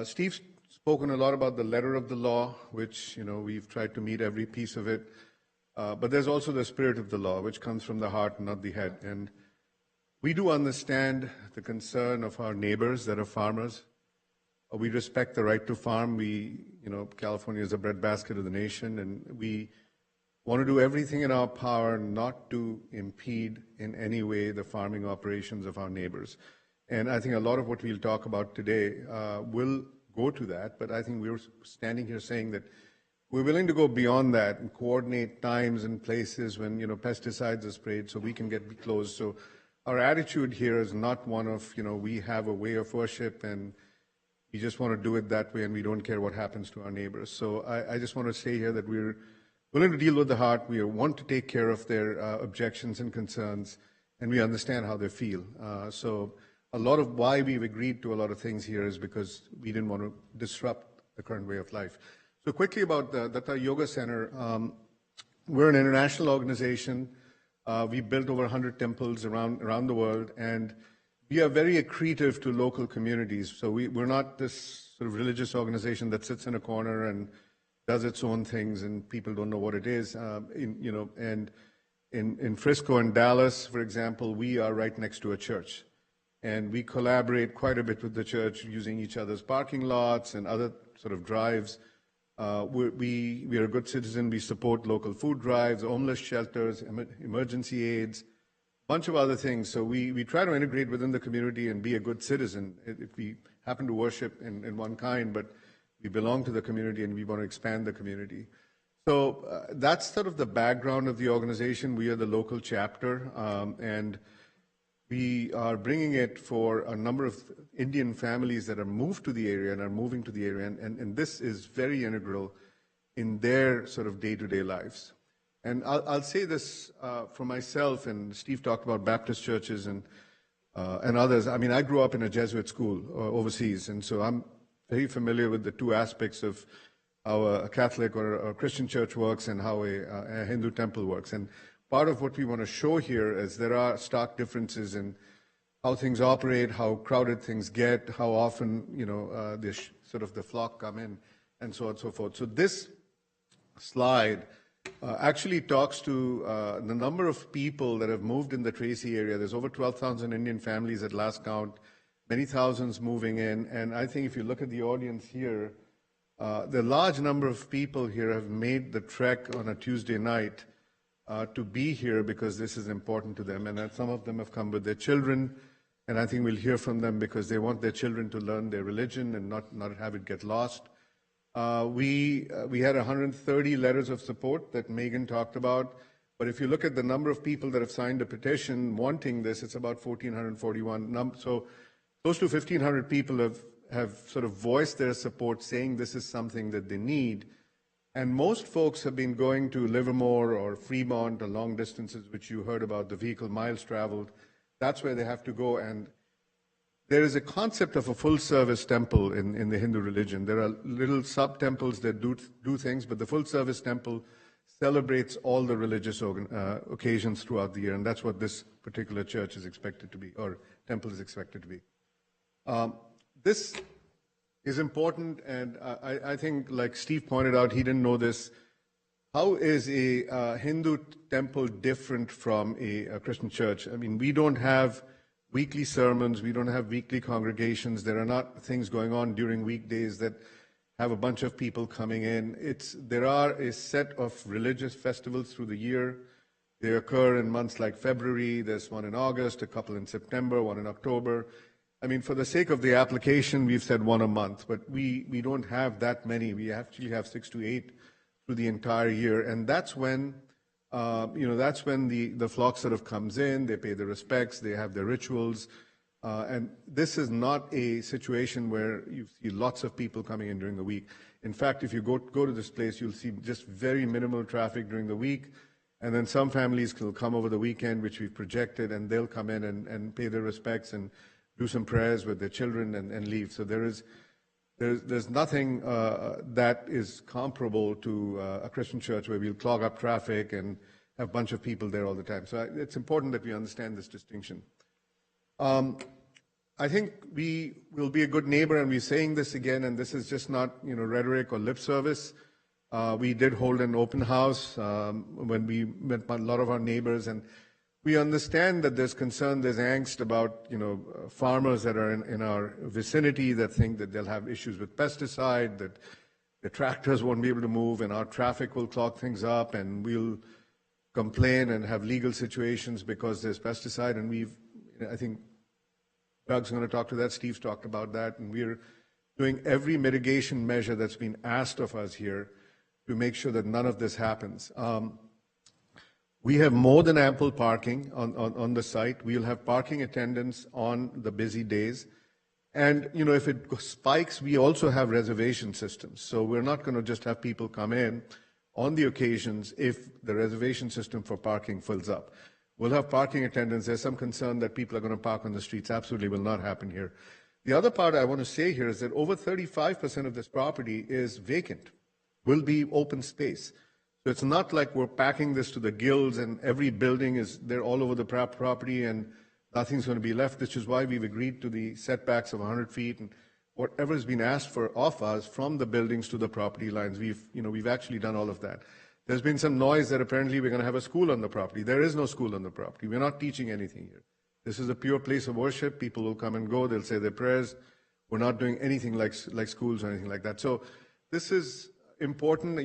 Steve's spoken a lot about the letter of the law, which, we've tried to meet every piece of it. But there's also the spirit of the law, which comes from the heart, not the head. And we do understand the concern of our neighbors that are farmers. We respect the right to farm. California is the breadbasket of the nation, and we want to do everything in our power not to impede in any way the farming operations of our neighbors. And I think a lot of what we'll talk about today will go to that, but I think we're standing here saying that we're willing to go beyond that and coordinate times and places when, pesticides are sprayed so we can get close. So our attitude here is not one of, we have a way of worship and we just want to do it that way and we don't care what happens to our neighbors. So I just want to say here that we're willing to deal with the heart. We want to take care of their objections and concerns, and we understand how they feel. So a lot of why we've agreed to a lot of things here is because we didn't want to disrupt the current way of life. So quickly about the Tata Yoga Center. We're an international organization. We built over 100 temples around the world, and we are very accretive to local communities. So we're not this sort of religious organization that sits in a corner and does its own things and people don't know what it is. And in Frisco and Dallas, for example, we are right next to a church. And we collaborate quite a bit with the church using each other's parking lots and other sort of drives. We are a good citizen. We support local food drives, homeless shelters, emergency aids, a bunch of other things. So we try to integrate within the community and be a good citizen. If we happen to worship in one kind, but we belong to the community and we want to expand the community. So that's sort of the background of the organization. We are the local chapter, and we are bringing it for a number of Indian families that are moved to the area and are moving to the area, and this is very integral in their sort of day-to-day lives. And I'll say this for myself, and Steve talked about Baptist churches, and and others. I mean, I grew up in a Jesuit school overseas, and so I'm very familiar with the two aspects of how a Catholic or a Christian church works and how a Hindu temple works. And part of what we want to show here is there are stark differences in how things operate, how crowded things get, how often, sort of the flock come in, and so on and so forth. So this slide actually talks to the number of people that have moved in the Tracy area. There's over 12,000 Indian families at last count, many thousands moving in. And I think if you look at the audience here, the large number of people here have made the trek on a Tuesday night to be here because this is important to them. And some of them have come with their children. And I think we'll hear from them because they want their children to learn their religion and not have it get lost. We had 130 letters of support that Megan talked about. But if you look at the number of people that have signed a petition wanting this, it's about 1,441. So close to 1,500 people have sort of voiced their support, saying this is something that they need. And most folks have been going to Livermore or Fremont or long distances, which you heard about, the vehicle miles traveled. That's where they have to go. And there is a concept of a full-service temple in the Hindu religion. There are little sub-temples that do things, but the full-service temple celebrates all the religious occasions throughout the year, and that's what this particular church is expected to be, or temple is expected to be. This is important, and I think, like Steve pointed out, he didn't know this. How is a Hindu temple different from a Christian church? I mean, we don't have weekly sermons, we don't have weekly congregations, there are not things going on during weekdays that have a bunch of people coming in. There are a set of religious festivals through the year. They occur in months like February, there's one in August, a couple in September, one in October. I mean, for the sake of the application, we've said one a month, but we don't have that many. We actually have 6 to 8 through the entire year, and that's when the flock sort of comes in, they pay their respects, they have their rituals, and this is not a situation where you see lots of people coming in during the week. In fact, if you go to this place, you'll see just very minimal traffic during the week, and then some families will come over the weekend, which we've projected, and they'll come in and pay their respects and do some prayers with their children and leave. So there's nothing that is comparable to a Christian church where we'll clog up traffic and have a bunch of people there all the time. So it's important that we understand this distinction. I think we will be a good neighbor, and we're saying this again, and this is just not rhetoric or lip service. We did hold an open house when we met a lot of our neighbors, and we understand that there's concern, there's angst about farmers that are in our vicinity that think that they'll have issues with pesticide, that the tractors won't be able to move, and our traffic will clog things up, and we'll complain and have legal situations because there's pesticide. And I think Doug's going to talk to that, Steve's talked about that, and we're doing every mitigation measure that's been asked of us here to make sure that none of this happens. We have more than ample parking on the site. We'll have parking attendants on the busy days. And, if it spikes, we also have reservation systems. So we're not going to just have people come in on the occasions if the reservation system for parking fills up. We'll have parking attendants. There's some concern that people are going to park on the streets. Absolutely will not happen here. The other part I want to say here is that over 35% of this property is vacant, will be open space. So it's not like we're packing this to the gills and every building is there all over the property and nothing's going to be left, which is why we've agreed to the setbacks of 100 feet and whatever has been asked for of us from the buildings to the property lines. We've actually done all of that. There's been some noise that apparently we're going to have a school on the property. There is no school on the property. We're not teaching anything here. This is a pure place of worship. People will come and go. They'll say their prayers. We're not doing anything like schools or anything like that. So this is important.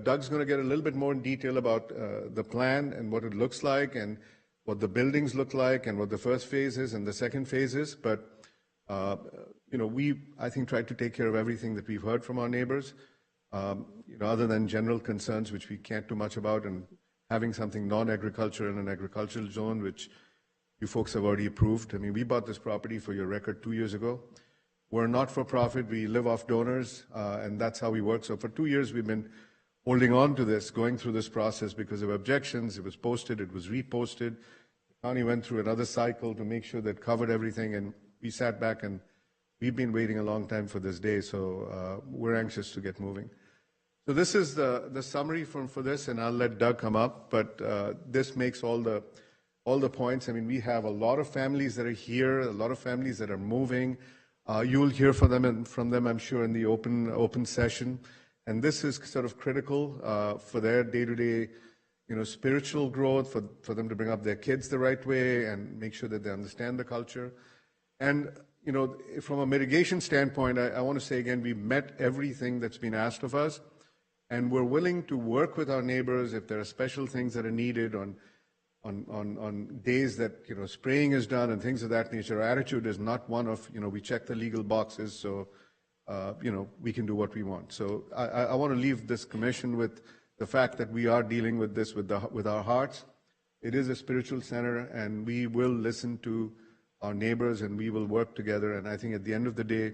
Doug's going to get a little bit more in detail about the plan and what it looks like and what the buildings look like and what the first phase is and the second phase is. But, we, I think, tried to take care of everything that we've heard from our neighbors, other than general concerns, which we can't do much about, and having something non-agriculture in an agricultural zone, which you folks have already approved. I mean, we bought this property, for your record, 2 years ago. We're not for profit. We live off donors, and that's how we work. So for 2 years, we've been holding on to this, going through this process because of objections. It was posted, it was reposted. County went through another cycle to make sure that covered everything, and we sat back and we've been waiting a long time for this day, so we're anxious to get moving. So this is the summary for this, and I'll let Doug come up, but this makes all the points. I mean, we have a lot of families that are here, a lot of families that are moving. You'll hear from them, I'm sure, in the open session. And this is sort of critical for their day-to-day, spiritual growth, for them to bring up their kids the right way and make sure that they understand the culture. And, from a mitigation standpoint, I want to say again, we met everything that's been asked of us, and we're willing to work with our neighbors if there are special things that are needed on days that, spraying is done and things of that nature. Our attitude is not one of, we check the legal boxes, so, we can do what we want. So I want to leave this commission with the fact that we are dealing with this with our hearts. It is a spiritual center, and we will listen to our neighbors, and we will work together. And I think at the end of the day,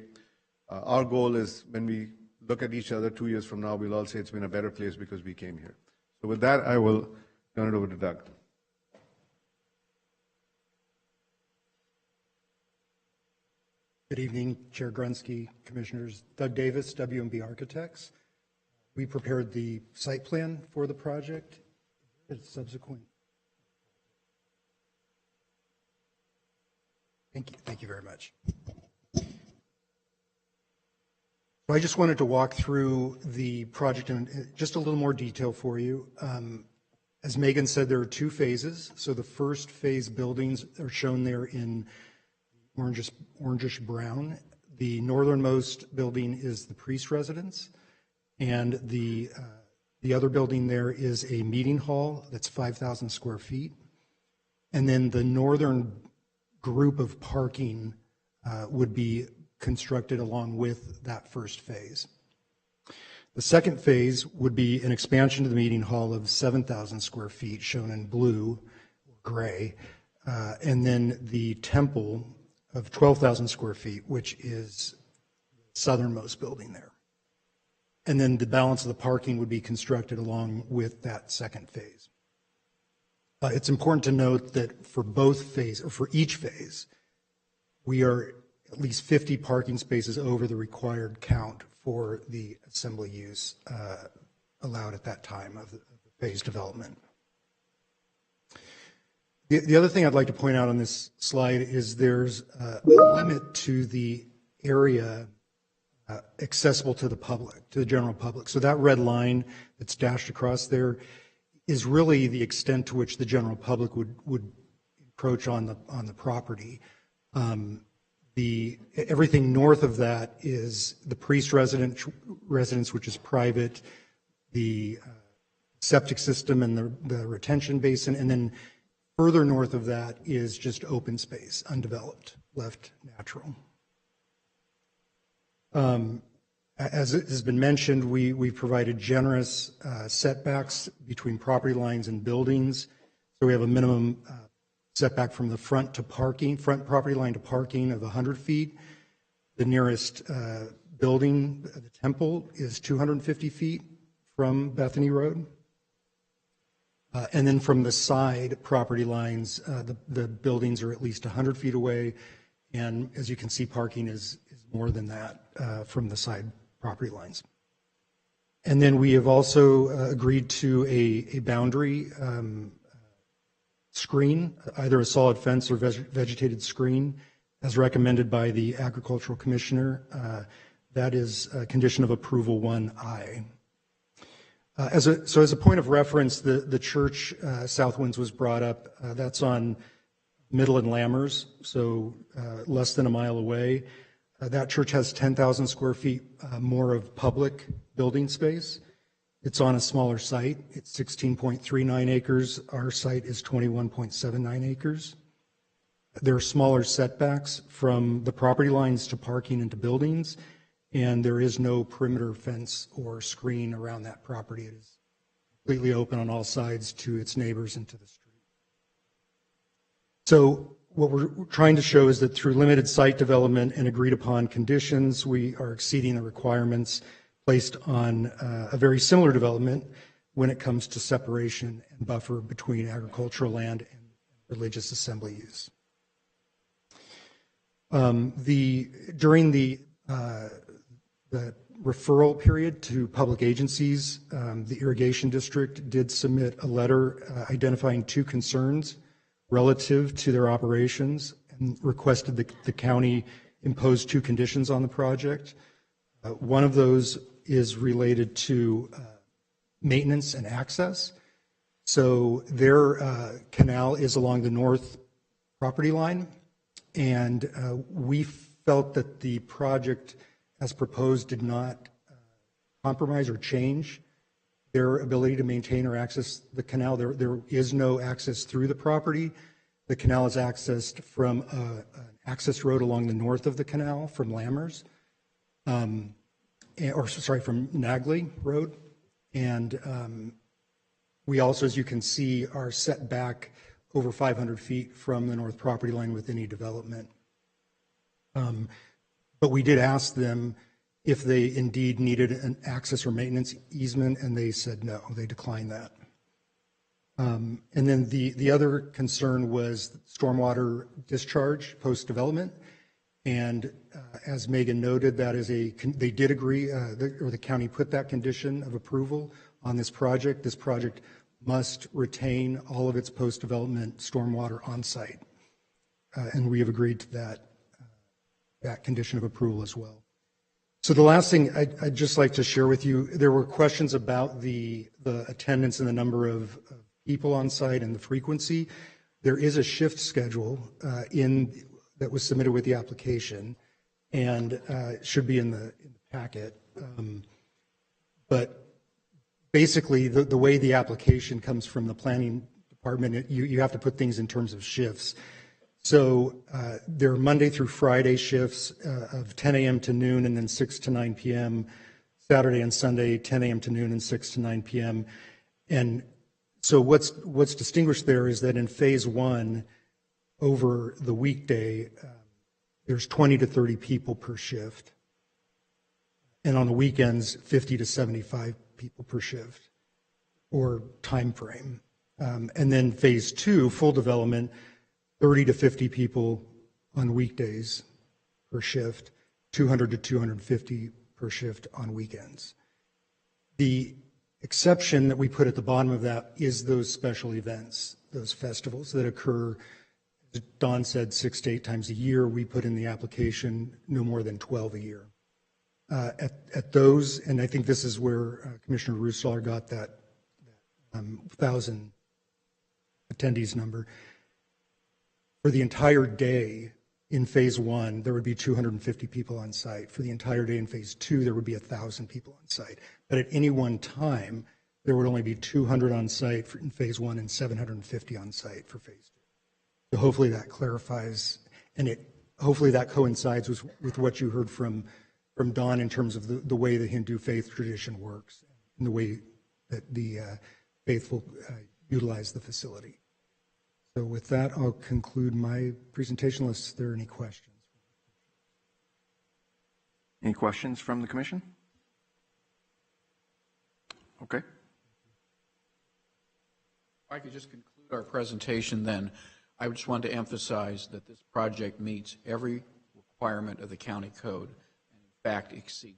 our goal is when we look at each other 2 years from now, we'll all say it's been a better place because we came here. So with that, I will turn it over to Doug. Good evening, Chair Grunsky, Commissioners. Doug Davis, W&B Architects. We prepared the site plan for the project. It's subsequent. Thank you very much. So I just wanted to walk through the project in just a little more detail for you. As Megan said, there are 2 phases. So the first phase buildings are shown there in orangish brown. The northernmost building is the priest residence, and the other building there is a meeting hall that's 5,000 square feet. And then the northern group of parking would be constructed along with that first phase. The second phase would be an expansion to the meeting hall of 7,000 square feet, shown in blue or gray, and then the temple of 12,000 square feet, which is the southernmost building there. And then the balance of the parking would be constructed along with that second phase. It's important to note that for both phases, or for each phase, we are at least 50 parking spaces over the required count for the assembly use allowed at that time of the phase development. The other thing I'd like to point out on this slide is there's a limit to the area accessible to the public, to the general public. So that red line that's dashed across there is really the extent to which the general public would encroach on the property. Everything north of that is the priest residence, which is private, the septic system and the retention basin, and then further north of that is just open space, undeveloped, left natural. As it has been mentioned, we provided generous setbacks between property lines and buildings. So we have a minimum setback from the front property line to parking of 100 feet. The nearest building, the temple, is 250 feet from Bethany Road. And then from the side property lines, the buildings are at least 100 feet away. And as you can see, parking is more than that from the side property lines. And then we have also agreed to a boundary screen, either a solid fence or vegetated screen, as recommended by the Agricultural Commissioner. That is a condition of approval 1I. As a point of reference, the church, Southwinds, was brought up. That's on Middle and Lammers, so less than a mile away. That church has 10,000 square feet more of public building space. It's on a smaller site. It's 16.39 acres. Our site is 21.79 acres. There are smaller setbacks from the property lines to parking and to buildings, and there is no perimeter fence or screen around that property. It is completely open on all sides to its neighbors and to the street. So what we're trying to show is that through limited site development and agreed upon conditions, we are exceeding the requirements placed on a very similar development when it comes to separation and buffer between agricultural land and religious assembly use. During the referral period to public agencies, the irrigation district did submit a letter identifying 2 concerns relative to their operations and requested the county impose 2 conditions on the project. One of those is related to maintenance and access. So their canal is along the north property line, and we felt that the project as proposed did not compromise or change their ability to maintain or access the canal. There is no access through the property. The canal is accessed from an access road along the north of the canal from Lammers, from Nagley Road. And we also, as you can see, are set back over 500 feet from the north property line with any development. But we did ask them if they indeed needed an access or maintenance easement, and they said no, they declined that. And then the other concern was stormwater discharge post-development. And as Megan noted, that is they did agree, or the county put that condition of approval on this project. This project must retain all of its post-development stormwater on site. And we have agreed to that condition of approval as well. So the last thing I'd just like to share with you, there were questions about the attendance and the number of people on site and the frequency. There is a shift schedule that was submitted with the application, and it should be in the packet. But basically, the way the application comes from the planning department, you have to put things in terms of shifts. So there are Monday through Friday shifts of 10 a.m. to noon and then 6 to 9 p.m. Saturday and Sunday, 10 a.m. to noon and 6 to 9 p.m. And so what's distinguished there is that in phase 1, over the weekday, there's 20 to 30 people per shift. And on the weekends, 50 to 75 people per shift or time frame. And then phase 2, full development, 30 to 50 people on weekdays per shift, 200 to 250 per shift on weekends. The exception that we put at the bottom of that is those special events, those festivals that occur, as Don said, 6 to 8 times a year. We put in the application no more than 12 a year. At those, and I think this is where Commissioner Ruslar got that 1,000 attendees number. For the entire day in phase 1, there would be 250 people on site. For the entire day in phase 2, there would be 1,000 people on site. But at any one time, there would only be 200 on site in phase 1 and 750 on site for phase 2. So hopefully that clarifies, and hopefully that coincides with what you heard from Don in terms of the way the Hindu faith tradition works and the way that the faithful utilize the facility. So with that, I'll conclude my presentation unless there are any questions. Any questions from the commission? Okay. If I could just conclude our presentation then, I just want to emphasize that this project meets every requirement of the county code and in fact exceeds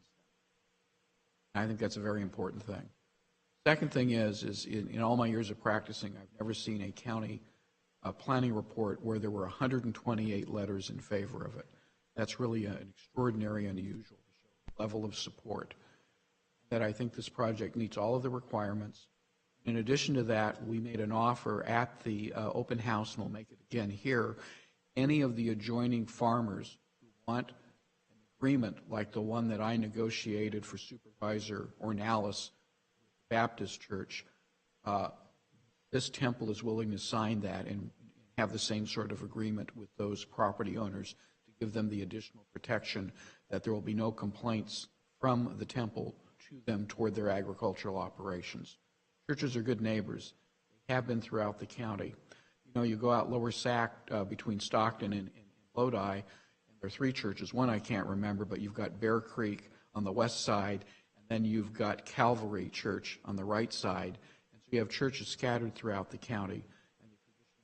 them. I think that's a very important thing. Second thing is in all my years of practicing, I've never seen a county planning report where there were 128 letters in favor of it. That's really an extraordinary, unusual level of support. That I think this project meets all of the requirements. In addition to that, we made an offer at the open house, and we'll make it again here. Any of the adjoining farmers who want an agreement like the one that I negotiated for Supervisor Ornalis Baptist Church, this temple is willing to sign that and have the same sort of agreement with those property owners to give them the additional protection that there will be no complaints from the temple to them toward their agricultural operations. Churches are good neighbors. They have been throughout the county. You know, you go out Lower Sac between Stockton and Lodi, and there are 3 churches. One I can't remember, but you've got Bear Creek on the west side, and then you've got Calvary Church on the right side. You have churches scattered throughout the county, and the tradition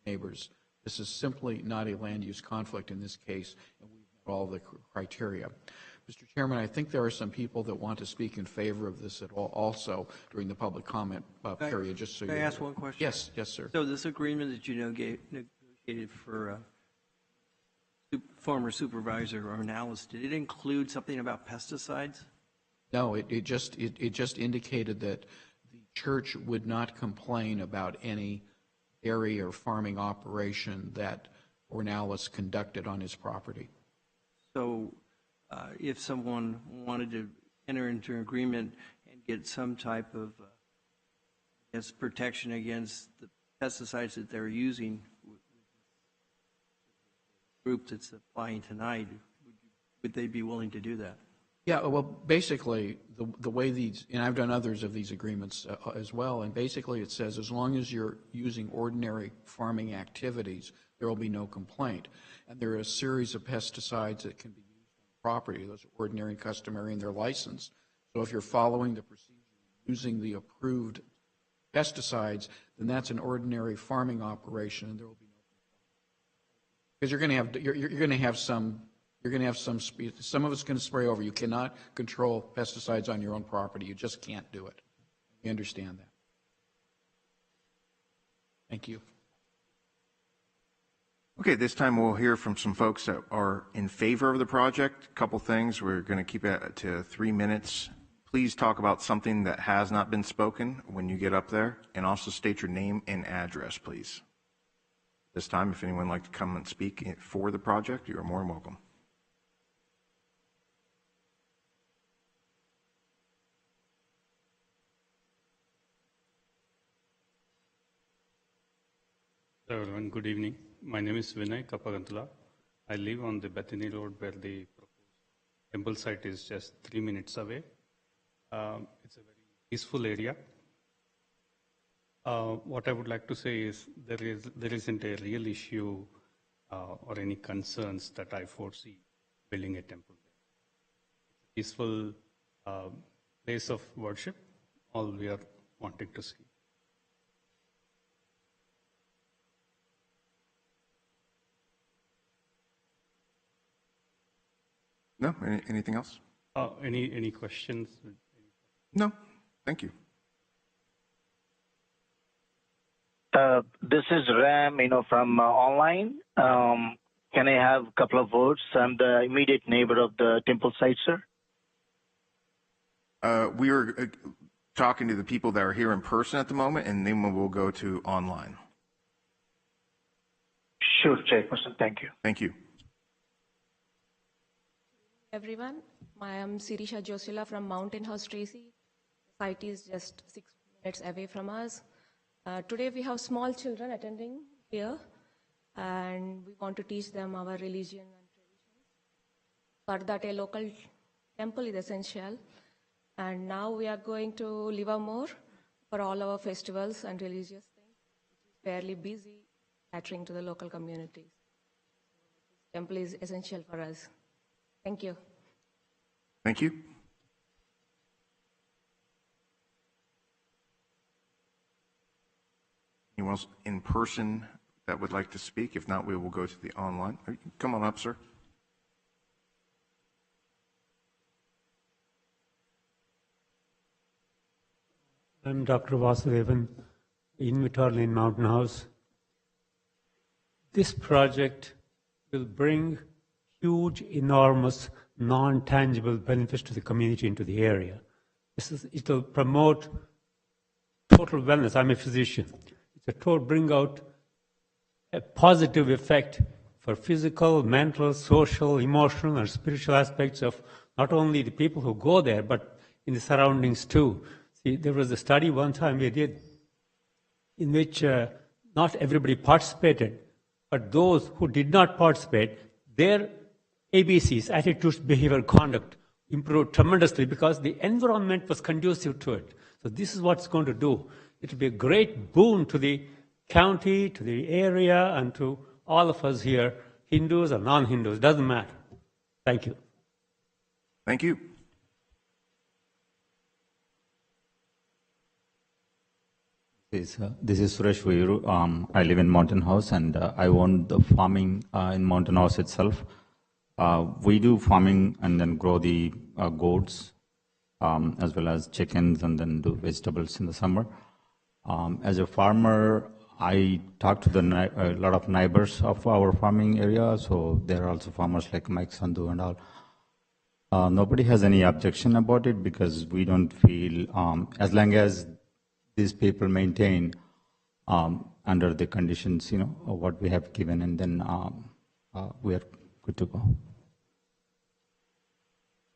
of neighbors. This is simply not a land use conflict in this case, and we've met all the criteria. Mr. Chairman, I think there are some people that want to speak in favor of this at all also during the public comment period, just so you Can I ask one question? Yes, yes, sir. So this agreement that you negotiated for former supervisor or analyst, did it include something about pesticides? No, it just indicated that the church would not complain about any dairy or farming operation that Ornalis conducted on his property. So if someone wanted to enter into an agreement and get some type of protection against the pesticides that they're using, with the group that's applying tonight, would they be willing to do that? Yeah, well, basically, the way these, and I've done others of these agreements as well, and basically it says as long as you're using ordinary farming activities, there will be no complaint. And there are a series of pesticides that can be used on property. Those are ordinary, customary, and they're licensed. So if you're following the procedure using the approved pesticides, then that's an ordinary farming operation, and there will be no complaint. Because you're going to have some. You're going to have some of it's going to spray over. You cannot control pesticides on your own property. You just can't do it. You understand that. Thank you. Okay, this time we'll hear from some folks that are in favor of the project. A couple things. We're going to keep it to 3 minutes. Please talk about something that has not been spoken when you get up there, and also state your name and address, please. This time, if anyone would like to come and speak for the project, you are more than welcome. Hello everyone, good evening. My name is Vinay Kapagantula. I live on the Bethany Road where the proposed temple site is just 3 minutes away. It's a very peaceful area. What I would like to say is there isn't a real issue or any concerns that I foresee building a temple there. It's a peaceful place of worship, all we are wanting to see. No? Anything else? Any questions? No. Thank you. This is Ram, from online. Can I have a couple of votes? I'm the immediate neighbor of the temple site, sir. We are talking to the people that are here in person at the moment, and then we'll go to online. Sure, Chairperson. Thank you. Thank you. Everyone, I am Sirisha Josila from Mountain House, Tracy. The site is just 6 minutes away from us. Today we have small children attending here, and we want to teach them our religion and traditions. For that, a local temple is essential. And now we are going to Livermore for all our festivals and religious things, which is fairly busy catering to the local communities. This temple is essential for us. Thank you. Thank you. Anyone else in person that would like to speak? If not, we will go to the online. Come on up, sir. I'm Dr. Vasudevan, inventor in Mountain House. This project will bring huge, enormous, non-tangible benefits to the community and to the area. It will promote total wellness. I'm a physician. It will bring out a positive effect for physical, mental, social, emotional, and spiritual aspects of not only the people who go there, but in the surroundings too. See, there was a study one time we did in which not everybody participated, but those who did not participate, their ABCs, attitudes, behavior, conduct, improved tremendously because the environment was conducive to it. So this is what it's going to do. It will be a great boon to the county, to the area, and to all of us here, Hindus or non-Hindus, doesn't matter. Thank you. Thank you. This is Suresh Veeru. I live in Mountain House, and I own the farming in Mountain House itself. We do farming and then grow the goats, as well as chickens, and then do vegetables in the summer. As a farmer, I talk to a lot of neighbors of our farming area, so there are also farmers like Mike Sandhu and all. Nobody has any objection about it because we don't feel, as long as these people maintain under the conditions, of what we have given, and then we are good to go.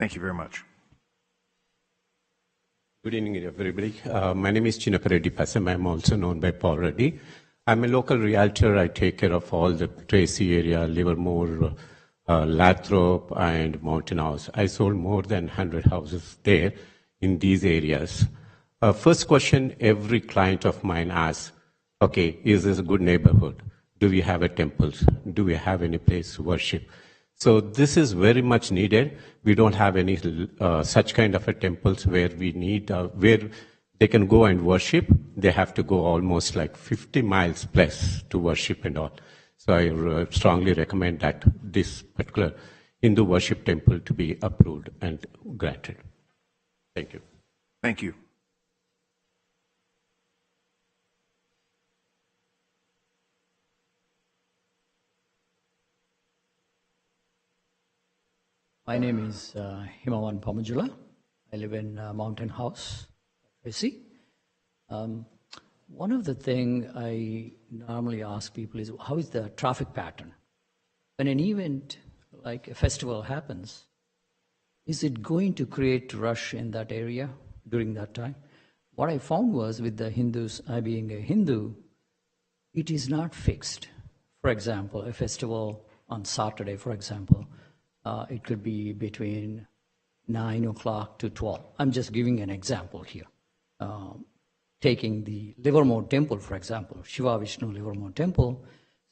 Thank you very much. Good evening, everybody. My name is Chinnapareddy Passam. I'm also known by Paul Reddy. I'm a local realtor. I take care of all the Tracy area, Livermore, Lathrop, and Mountain House. I sold more than 100 houses there in these areas. First question every client of mine asks, okay, is this a good neighborhood? Do we have a temples? Do we have any place to worship? So this is very much needed. We don't have any such kind of a temples where we need, where they can go and worship. They have to go almost like 50 miles plus to worship and all. So I strongly recommend that this particular Hindu worship temple to be approved and granted. Thank you. Thank you. My name is Himawan Pamajula. I live in Mountain House, Tracy. One of the things I normally ask people is, how is the traffic pattern? When an event like a festival happens, is it going to create rush in that area during that time? What I found was with the Hindus, I being a Hindu, it is not fixed. For example, a festival on Saturday, for example, it could be between 9 o'clock to 12. I'm just giving an example here. Taking the Livermore Temple, for example, Shiva Vishnu Livermore Temple,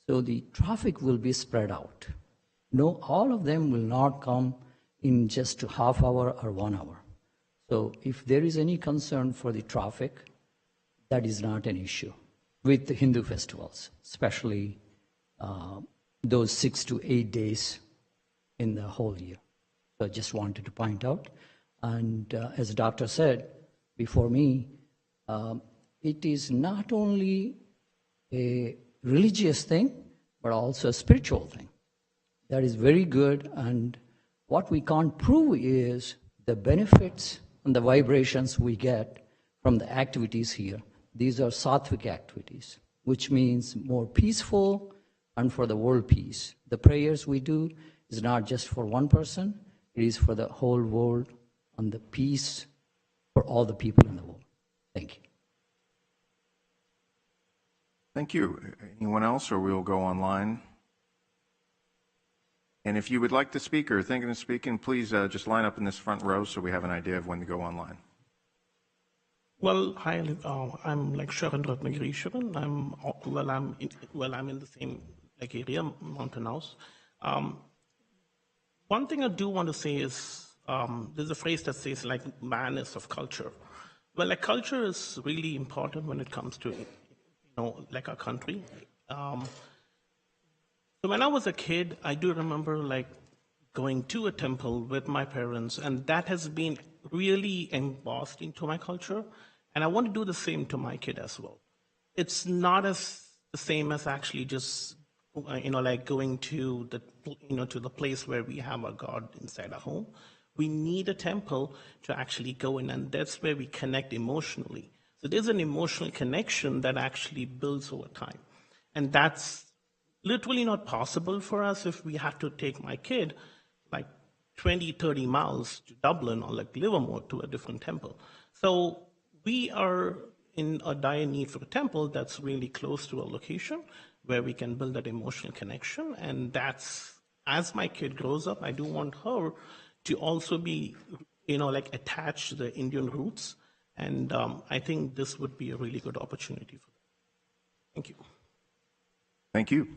so the traffic will be spread out. No, all of them will not come in just a half hour or 1 hour. So if there is any concern for the traffic, that is not an issue with the Hindu festivals, especially those 6 to 8 days in the whole year. So I just wanted to point out. And as the doctor said before me, it is not only a religious thing, but also a spiritual thing. That is very good. And what we can't prove is the benefits and the vibrations we get from the activities here. These are sattvic activities, which means more peaceful and for the world peace. The prayers we do is not just for one person, it is for the whole world and the peace for all the people in the world. Thank you. Thank you. Anyone else, or we'll go online? And if you would like to speak or thinking of speaking, please just line up in this front row so we have an idea of when to go online. Well, hi, I'm like Sharon Ratnagiri. I'm in the same area, Mountain House. One thing I do want to say is there's a phrase that says like man is of culture. Well, like culture is really important when it comes to like our country. So when I was a kid, I do remember like going to a temple with my parents, and that has been really embossed into my culture. And I want to do the same to my kid as well. It's not as the same as actually just like going to the to the place where we have our God inside our home. We need a temple to actually go in, and that's where we connect emotionally. So there's an emotional connection that actually builds over time. And that's literally not possible for us if we have to take my kid like 20, 30 miles to Dublin or like Livermore to a different temple. So we are in a dire need for a temple that's really close to a location where we can build that emotional connection. And that's, as my kid grows up, I do want her to also be, like attached to the Indian roots. And I think this would be a really good opportunity for them. Thank you. Thank you.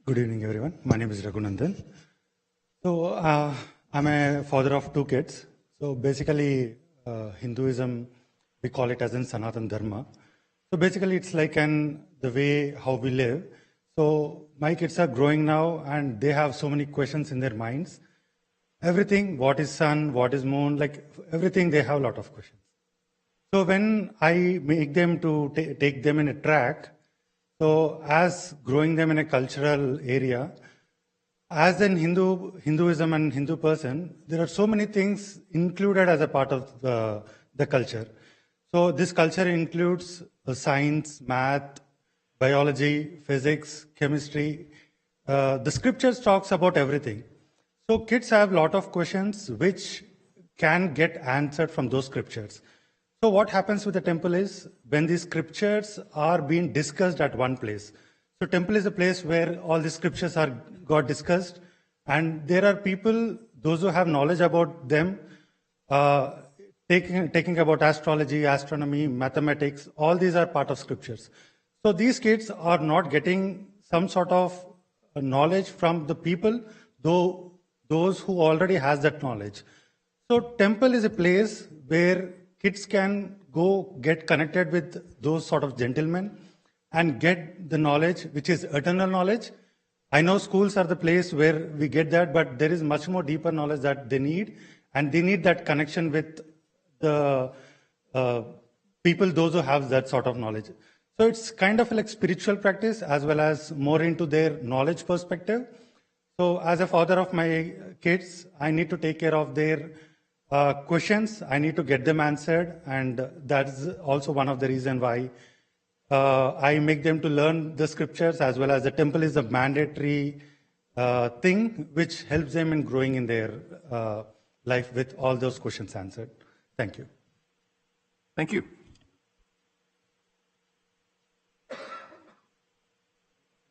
Good evening, everyone. My name is Raghunandan. So I'm a father of 2 kids. So basically, Hinduism, we call it as in Sanatan Dharma. So basically, it's like the way how we live. So my kids are growing now, and they have so many questions in their minds. Everything, what is sun, what is moon, like everything, they have a lot of questions. So when I make them to take them in a track, so as growing them in a cultural area, as an Hinduism and Hindu person, there are so many things included as a part of the culture. So this culture includes science, math, biology, physics, chemistry. The scriptures talks about everything. So kids have a lot of questions which can get answered from those scriptures. So what happens with the temple is when these scriptures are being discussed at one place. So temple is a place where all the scriptures got discussed, and there are people, those who have knowledge about them, taking about astrology, astronomy, mathematics, all these are part of scriptures. So these kids are not getting some sort of knowledge from the people, though those who already has that knowledge. So temple is a place where kids can go get connected with those sort of gentlemen and get the knowledge, which is eternal knowledge. I know schools are the place where we get that, but there is much more deeper knowledge that they need, and they need that connection with the people, those who have that sort of knowledge. So it's kind of like spiritual practice as well as more into their knowledge perspective. So as a father of my kids, I need to take care of their questions. I need to get them answered, and that's also one of the reasons why I make them to learn the scriptures, as well as the temple is a mandatory thing which helps them in growing in their life with all those questions answered. Thank you. Thank you.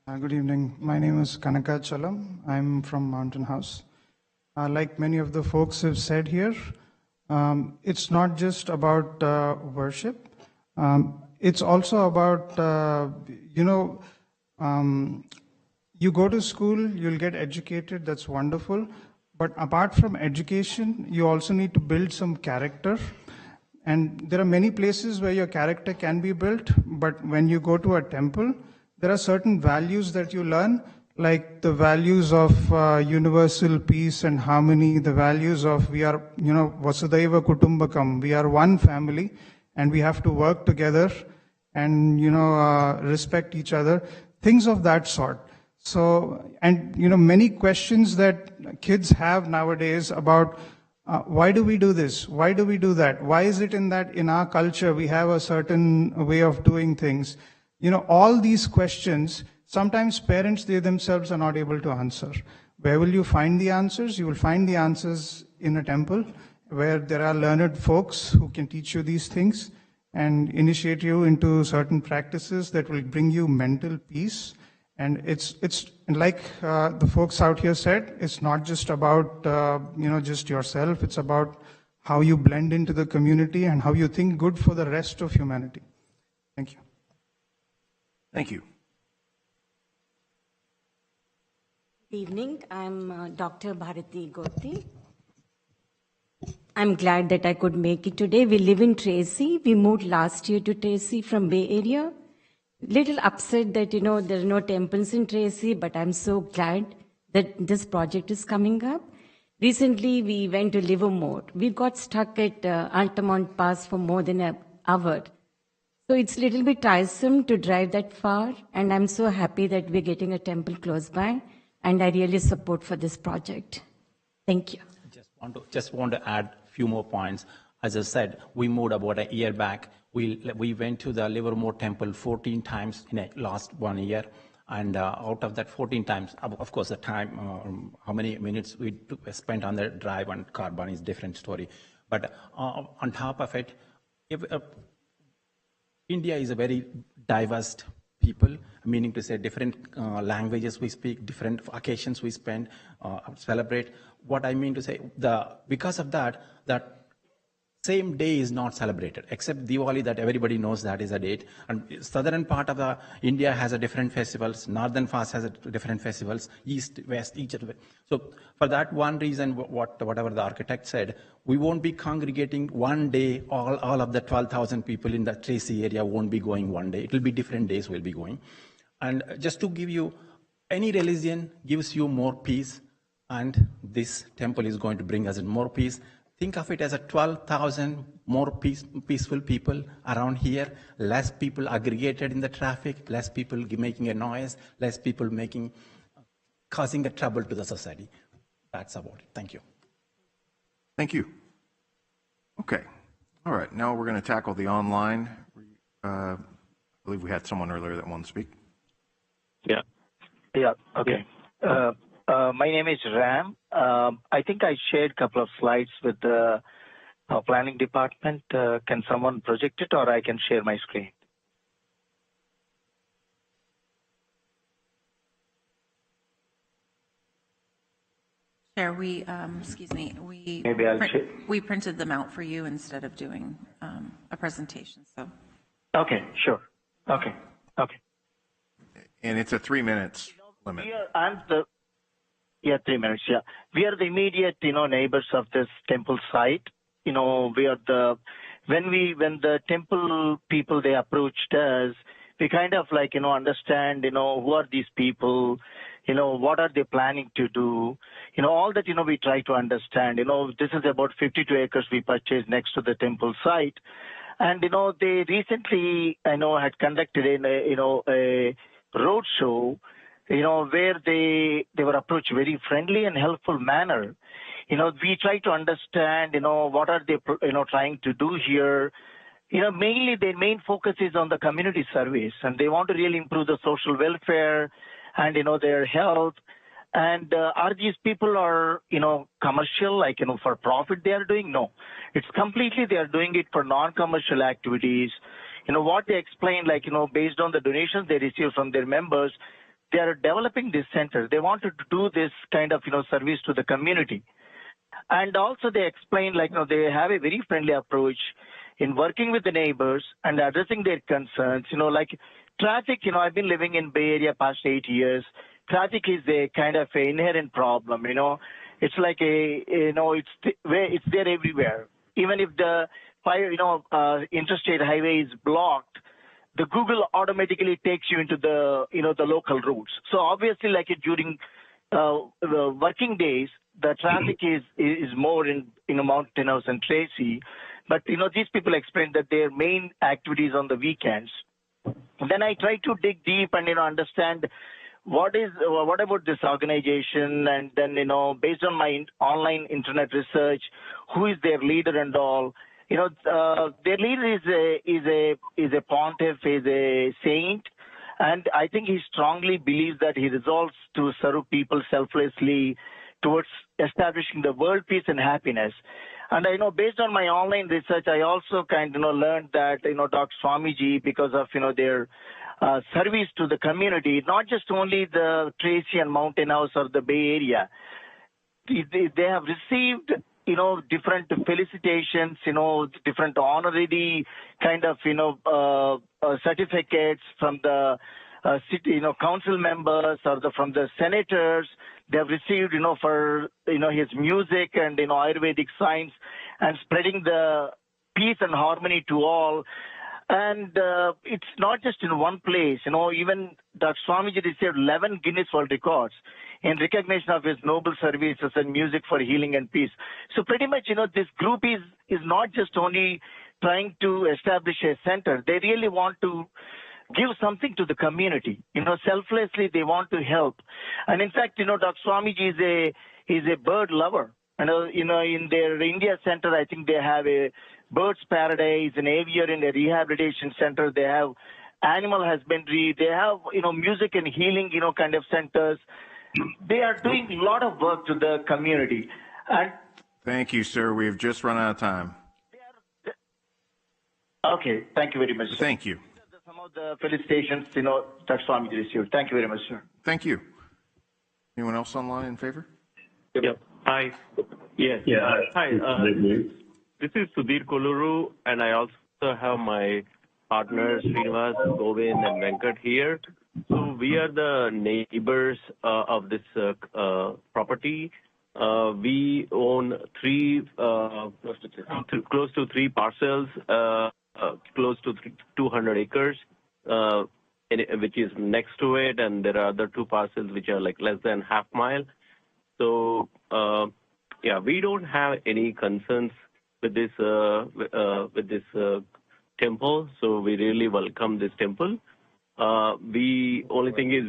Good evening. My name is Kanakachalam. I'm from Mountain House. Like many of the folks have said here, it's not just about worship. It's also about, you go to school, you'll get educated, that's wonderful. But apart from education, you also need to build some character. And there are many places where your character can be built, but when you go to a temple, there are certain values that you learn, like the values of universal peace and harmony, the values of we are, Vasudhaiva Kutumbakam, we are one family, and we have to work together and, respect each other, things of that sort. So, and, many questions that kids have nowadays about why do we do this? Why do we do that? Why is it in our culture we have a certain way of doing things? All these questions, sometimes parents, they themselves are not able to answer. Where will you find the answers? You will find the answers in a temple where there are learned folks who can teach you these things and initiate you into certain practices that will bring you mental peace. And it's like the folks out here said, it's not just about, just yourself. It's about how you blend into the community and how you think good for the rest of humanity. Thank you. Thank you. Good evening. I'm Dr. Bharati Goti. I'm glad that I could make it today. We live in Tracy. We moved last year to Tracy from Bay Area. Little upset that, there are no temples in Tracy, but I'm so glad that this project is coming up. Recently, we went to Livermore. We got stuck at Altamont Pass for more than an hour. So it's a little bit tiresome to drive that far, and I'm so happy that we're getting a temple close by, and I really support for this project. Thank you. Just want to add a few more points. As I said, we moved about a year back. We went to the Livermore Temple 14 times in the last 1 year. And out of that 14 times, of course, the time, how many minutes we spent on the drive and Carbon is a different story. But on top of it, India is a very diverse people, meaning to say different languages we speak, different occasions we spend, celebrate. What I mean to say, because of that same day is not celebrated, except Diwali that everybody knows that is a date. And southern part of the India has a different festivals, northern part has a different festivals, east, west, each other. So for that one reason, whatever the architect said, we won't be congregating one day, all of the 12,000 people in the Tracy area won't be going one day. It will be different days we'll be going. And just to give you, any religion gives you more peace, and this temple is going to bring us in more peace. Think of it as a 12,000 more peaceful people around here, less people aggregated in the traffic, less people making a noise, less people causing a trouble to the society. That's about it. Thank you. Thank you. Okay. All right. Now we're going to tackle the online. I believe we had someone earlier that wanted to speak. Yeah. Okay. My name is Ram. I think I shared a couple of slides with the planning department. Can someone project it, or I can share my screen? Chair, we printed them out for you instead of doing a presentation. So. Okay. Sure. Okay. And it's a 3 minutes limit. 3 minutes. Yeah, we are the immediate, neighbors of this temple site. We are when the temple people, they approached us, we kind of understand, who are these people, what are they planning to do, all that, we try to understand. This is about 52 acres we purchased next to the temple site. And, they recently, had conducted a road show, where they were approached very friendly and helpful manner. We try to understand, what are they, trying to do here. Mainly their main focus is on the community service, and they want to really improve the social welfare and, their health. And are these people are, commercial, for profit they are doing? No. It's completely they are doing it for non-commercial activities. What they explain, based on the donations they receive from their members, they are developing this center. They wanted to do this kind of, service to the community. And also they explain, they have a very friendly approach in working with the neighbors and addressing their concerns. Traffic, I've been living in Bay Area past 8 years. Traffic is a kind of an inherent problem, It's like it's there everywhere. Even if the interstate highway is blocked, the Google automatically takes you into the, the local routes. So obviously, during the working days, the traffic is more in Mountain House and Tracy. But, these people explain that their main activities on the weekends. Then I try to dig deep and, understand what about this organization, and then, based on my online internet research, who is their leader and all. Their leader is a pontiff, is a saint, and I think he strongly believes that he resolves to serve people selflessly towards establishing the world peace and happiness. And I know, based on my online research, I also learned that, Dr. Swamiji, because of, their service to the community, not just only the Tracy and Mountain House or the Bay Area, they have received, different felicitations, different honorary kind of, certificates from the city, council members or from the senators. They have received, for, his music and, Ayurvedic science and spreading the peace and harmony to all. And it's not just in one place. Even Dr. Swamiji received 11 Guinness World Records in recognition of his noble services and music for healing and peace. So pretty much, this group is not just only trying to establish a center. They really want to give something to the community. Selflessly, they want to help. And in fact, Dr. Swamiji is a bird lover. And, in their India center, I think they have a bird's paradise, an aviary, a rehabilitation center. They have animal husbandry. They have, music and healing, kind of centers. They are doing a lot of work to the community. And thank you, sir. We've just run out of time. Okay. Thank you very much, sir. Thank you. Some of the felicitations, Dr. Swamiji received. Thank you very much, sir. Thank you. Anyone else online in favor? Yep. Hi. Yes. Yeah. Hi. this is Sudhir Koluru, and I also have my partners Srinivas, Govind, and Venkat here. So we are the neighbors of this property. We own close to three parcels, close to 200 acres, which is next to it, and there are other two parcels which are like less than half mile. So yeah, we don't have any concerns with this temple. So we really welcome this temple. The only thing is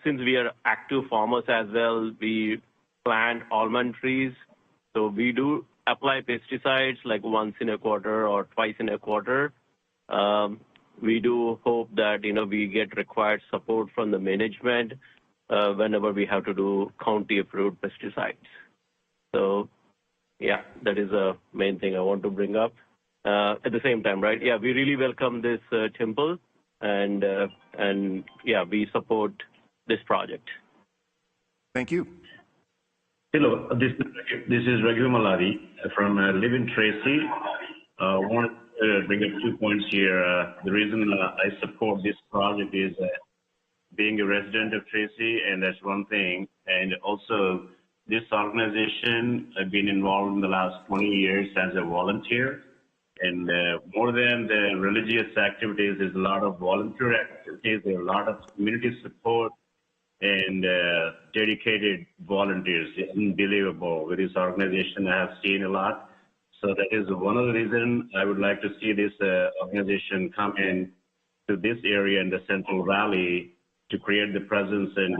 since we are active farmers as well, we plant almond trees. So we do apply pesticides like once in a quarter or twice in a quarter. We do hope that, we get required support from the management whenever we have to do county-approved pesticides. So, yeah, that is the main thing I want to bring up. At the same time, right? Yeah, we really welcome this temple, and yeah, we support this project. Thank you. Hello, this is Raghu Malari from Live in Tracy. I want to bring up 2 points here. The reason I support this project is being a resident of Tracy, and that's one thing. And also, this organization, I've been involved in the last 20 years as a volunteer. And more than the religious activities, there's a lot of volunteer activities, there's a lot of community support, and dedicated volunteers. It's unbelievable. With this organization, I have seen a lot. So that is one of the reasons I would like to see this organization come in to this area in the Central Valley to create the presence and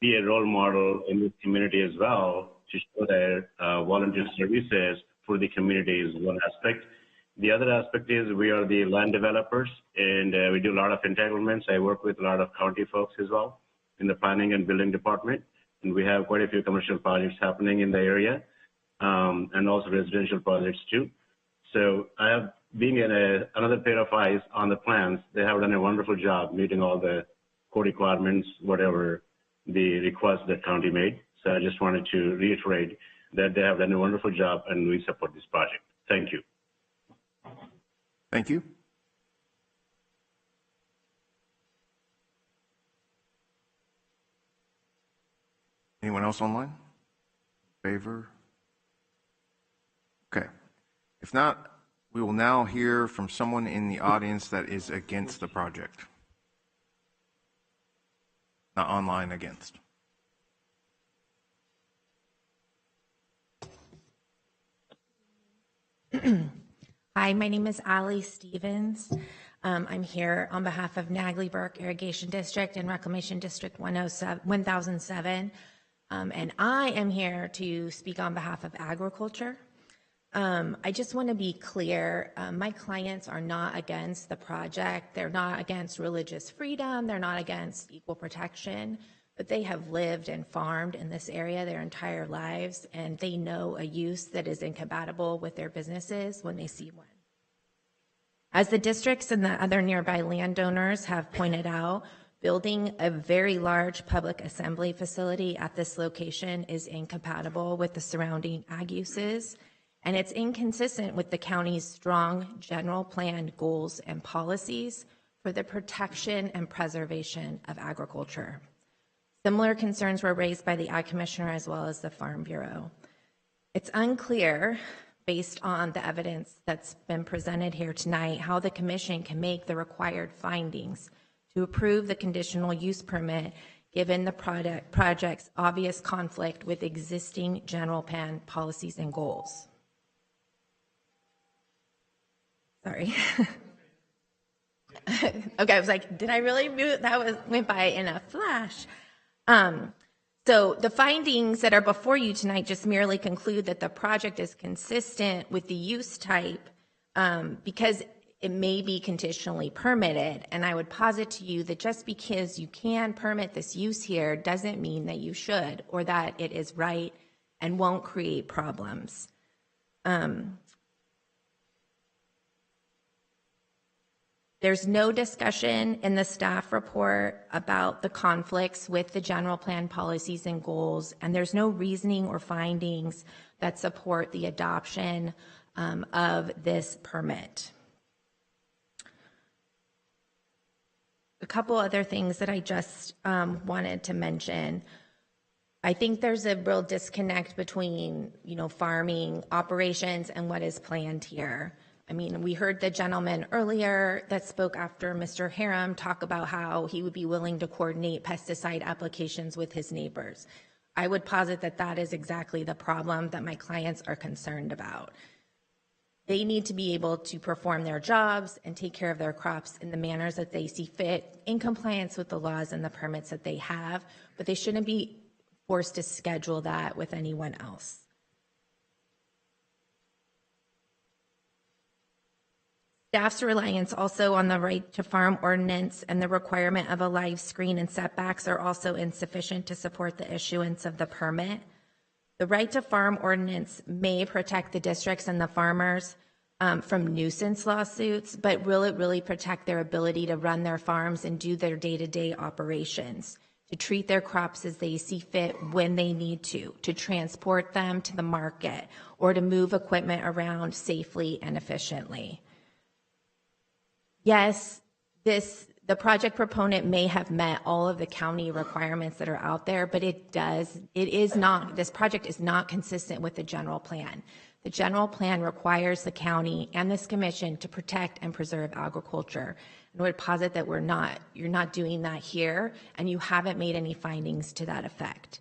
be a role model in this community as well, to show their volunteer services for the community is one aspect. The other aspect is we are the land developers, and we do a lot of entitlements. I work with a lot of county folks as well in the planning and building department, and we have quite a few commercial projects happening in the area, and also residential projects too. So I have being another pair of eyes on the plans. They have done a wonderful job meeting all the code requirements, whatever the request that county made. So I just wanted to reiterate that they have done a wonderful job, and we support this project. Thank you. Thank you. Anyone else online? Favor? Okay. If not, we will now hear from someone in the audience that is against the project. Not online, against. Hi, my name is Allie Stevens. I'm here on behalf of Nagley Burke Irrigation District and Reclamation District 1007. And I am here to speak on behalf of agriculture. I just want to be clear, my clients are not against the project. They're not against religious freedom. They're not against equal protection, but they have lived and farmed in this area their entire lives, and they know a use that is incompatible with their businesses when they see one. As the districts and the other nearby landowners have pointed out, building a very large public assembly facility at this location is incompatible with the surrounding ag uses, and it's inconsistent with the county's strong general plan goals and policies for the protection and preservation of agriculture. Similar concerns were raised by the Ag Commissioner as well as the Farm Bureau. It's unclear, based on the evidence that's been presented here tonight, how the Commission can make the required findings to approve the conditional use permit given the project's obvious conflict with existing general plan policies and goals. Sorry. Okay, I was like, did I really move? That went by in a flash. So the findings that are before you tonight just merely conclude that the project is consistent with the use type because it may be conditionally permitted. And I would posit to you that just because you can permit this use here doesn't mean that you should, or that it is right and won't create problems. There's no discussion in the staff report about the conflicts with the general plan policies and goals, and there's no reasoning or findings that support the adoption of this permit. A couple other things that I just wanted to mention. I think there's a real disconnect between, farming operations and what is planned here. I mean, we heard the gentleman earlier that spoke after Mr. Haram talk about how he would be willing to coordinate pesticide applications with his neighbors. I would posit that that is exactly the problem that my clients are concerned about. They need to be able to perform their jobs and take care of their crops in the manners that they see fit, in compliance with the laws and the permits that they have, but they shouldn't be forced to schedule that with anyone else. Staff's reliance also on the right to farm ordinance and the requirement of a live screen and setbacks are also insufficient to support the issuance of the permit. The right to farm ordinance may protect the districts and the farmers from nuisance lawsuits, but will it really protect their ability to run their farms and do their day-to-day operations, to treat their crops as they see fit when they need to transport them to the market, or to move equipment around safely and efficiently? Yes, the project proponent may have met all of the county requirements that are out there, but this project is not consistent with the general plan. The general plan requires the county and this commission to protect and preserve agriculture. And I would posit that you're not doing that here, and you haven't made any findings to that effect.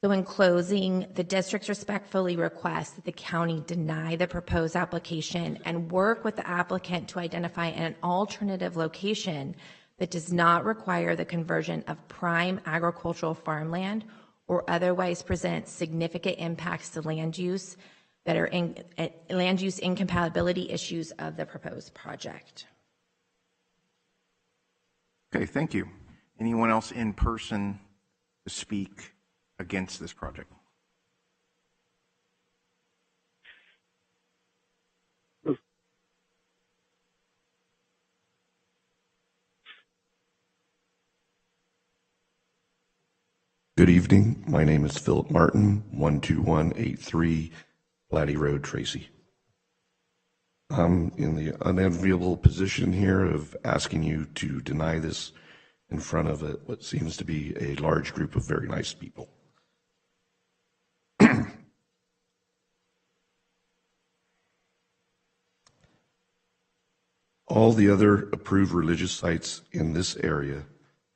So in closing, the district respectfully requests that the county deny the proposed application and work with the applicant to identify an alternative location that does not require the conversion of prime agricultural farmland or otherwise present significant impacts to land use that are land use incompatibility issues of the proposed project. Okay, thank you. Anyone else in person to speak against this project? Good evening. My name is Philip Martin, 12183 Blatty Road, Tracy. I'm in the unenviable position here of asking you to deny this in front of what seems to be a large group of very nice people. All the other approved religious sites in this area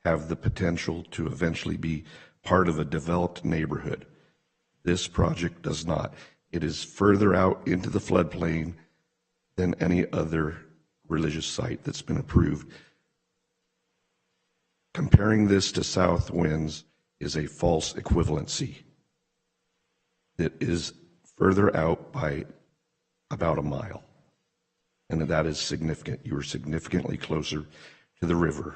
have the potential to eventually be part of a developed neighborhood. This project does not. It is further out into the floodplain than any other religious site that's been approved. Comparing this to South Winds is a false equivalency. It is further out by about a mile. And that is significant. You are significantly closer to the river.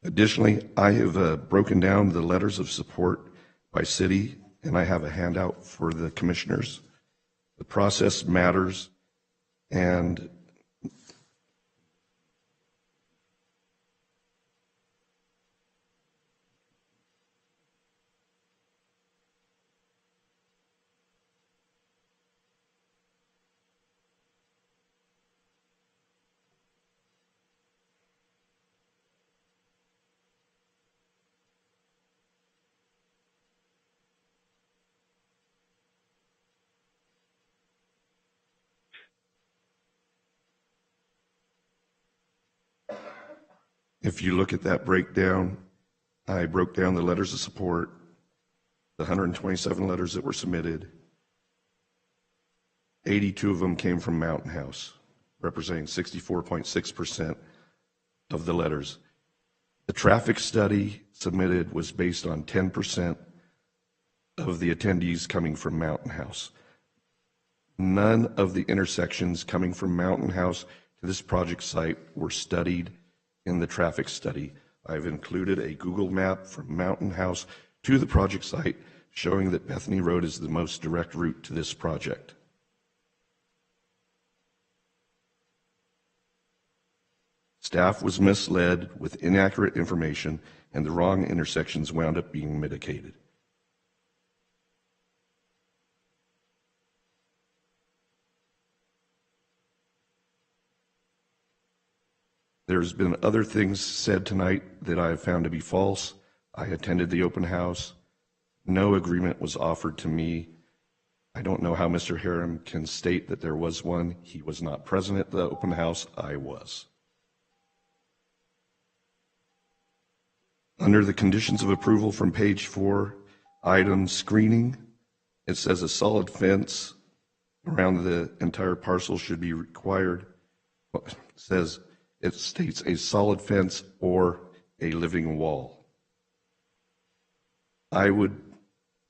Additionally, I have broken down the letters of support by city, and I have a handout for the commissioners. The process matters, and if you look at that breakdown, I broke down the letters of support, the 127 letters that were submitted. 82 of them came from Mountain House, representing 64.6% of the letters. The traffic study submitted was based on 10% of the attendees coming from Mountain House. None of the intersections coming from Mountain House to this project site were studied in the traffic study. I've included a Google map from Mountain House to the project site showing that Bethany Road is the most direct route to this project. Staff was misled with inaccurate information, and the wrong intersections wound up being mitigated. There's been other things said tonight that I have found to be false. I attended the open house. No agreement was offered to me. I don't know how Mr. Harum can state that there was one. He was not present at the open house. I was. Under the conditions of approval from page 4, item screening, it says a solid fence around the entire parcel should be required. It states a solid fence or a living wall. I would,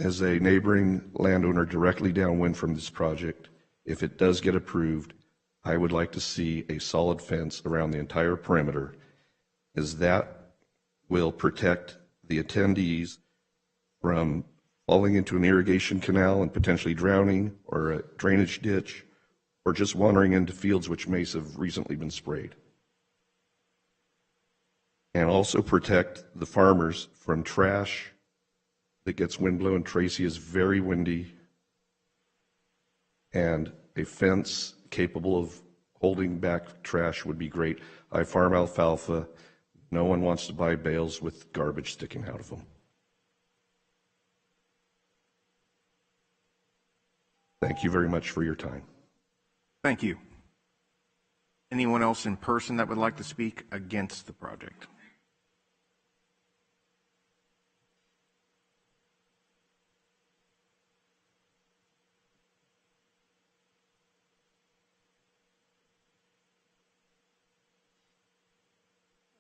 as a neighboring landowner directly downwind from this project, if it does get approved, I would like to see a solid fence around the entire perimeter, as that will protect the attendees from falling into an irrigation canal and potentially drowning, or a drainage ditch, or just wandering into fields which may have recently been sprayed. And also protect the farmers from trash that gets windblown. Tracy is very windy, and a fence capable of holding back trash would be great. I farm alfalfa. No one wants to buy bales with garbage sticking out of them. Thank you very much for your time. Thank you. Anyone else in person that would like to speak against the project?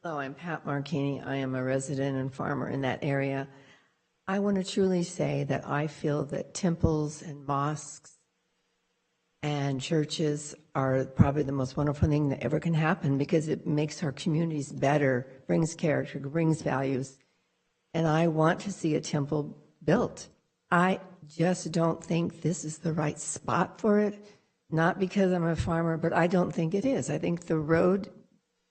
Hello, I'm Pat Marchini. I am a resident and farmer in that area. I want to truly say that I feel that temples and mosques and churches are probably the most wonderful thing that ever can happen, because it makes our communities better, brings character, brings values. And I want to see a temple built. I just don't think this is the right spot for it, not because I'm a farmer, but I don't think it is. I think the road,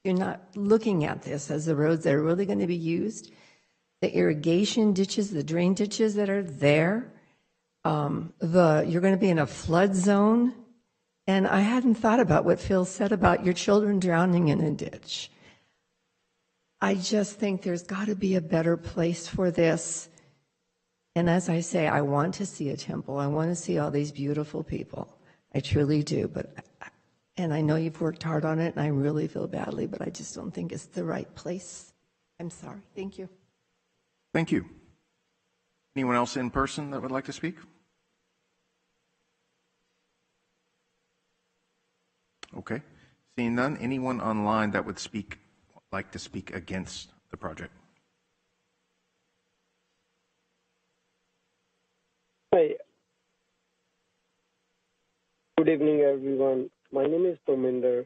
you're not looking at this as the roads that are really going to be used. The irrigation ditches, the drain ditches that are there, you're going to be in a flood zone. And I hadn't thought about what Phil said about your children drowning in a ditch. I just think there's got to be a better place for this. And as I say, I want to see a temple. I want to see all these beautiful people. I truly do. And I know you've worked hard on it, and I really feel badly, but I just don't think it's the right place. I'm sorry. Thank you. Thank you. Anyone else in person that would like to speak? Okay. Seeing none, anyone online that would like to speak against the project? Hi. Good evening, everyone. My name is Tominder.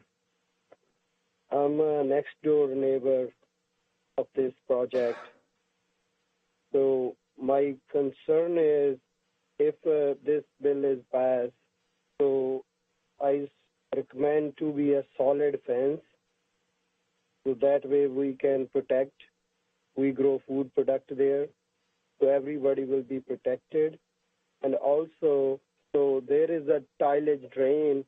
I'm a next door neighbor of this project. So my concern is, if this bill is passed, so I recommend to be a solid fence, so that way we can protect, we grow food product there, so everybody will be protected. And also, so there is a tillage drain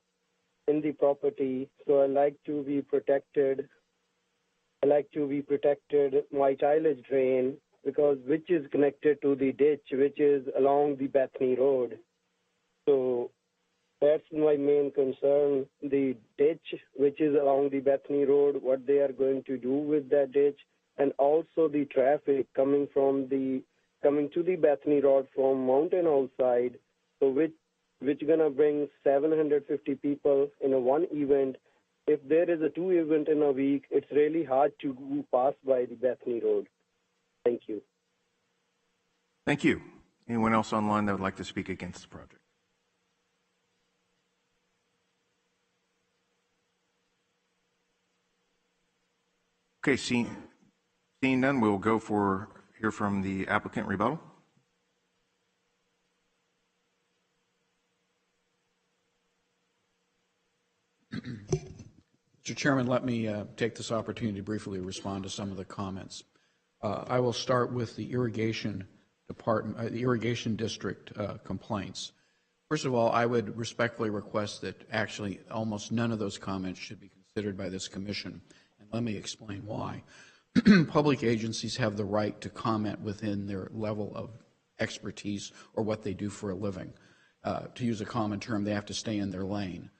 in the property, so I like to be protected. My tillage drain, because which is connected to the ditch, which is along the Bethany Road. So that's my main concern, the ditch, which is along the Bethany Road, what they are going to do with that ditch, and also the traffic coming to the Bethany Road from Mountain House side, so which gonna bring 750 people in a one event. If there is a 2 event in a week, it's really hard to pass by the Bethany Road. Thank you. Thank you. Anyone else online that would like to speak against the project? Okay, seeing none, we'll hear from the applicant rebuttal. Mr. Chairman, let me take this opportunity to briefly respond to some of the comments. I will start with the irrigation department, the irrigation district complaints. First of all, I would respectfully request that actually almost none of those comments should be considered by this commission, and let me explain why. Public agencies have the right to comment within their level of expertise or what they do for a living. To use a common term, they have to stay in their lane.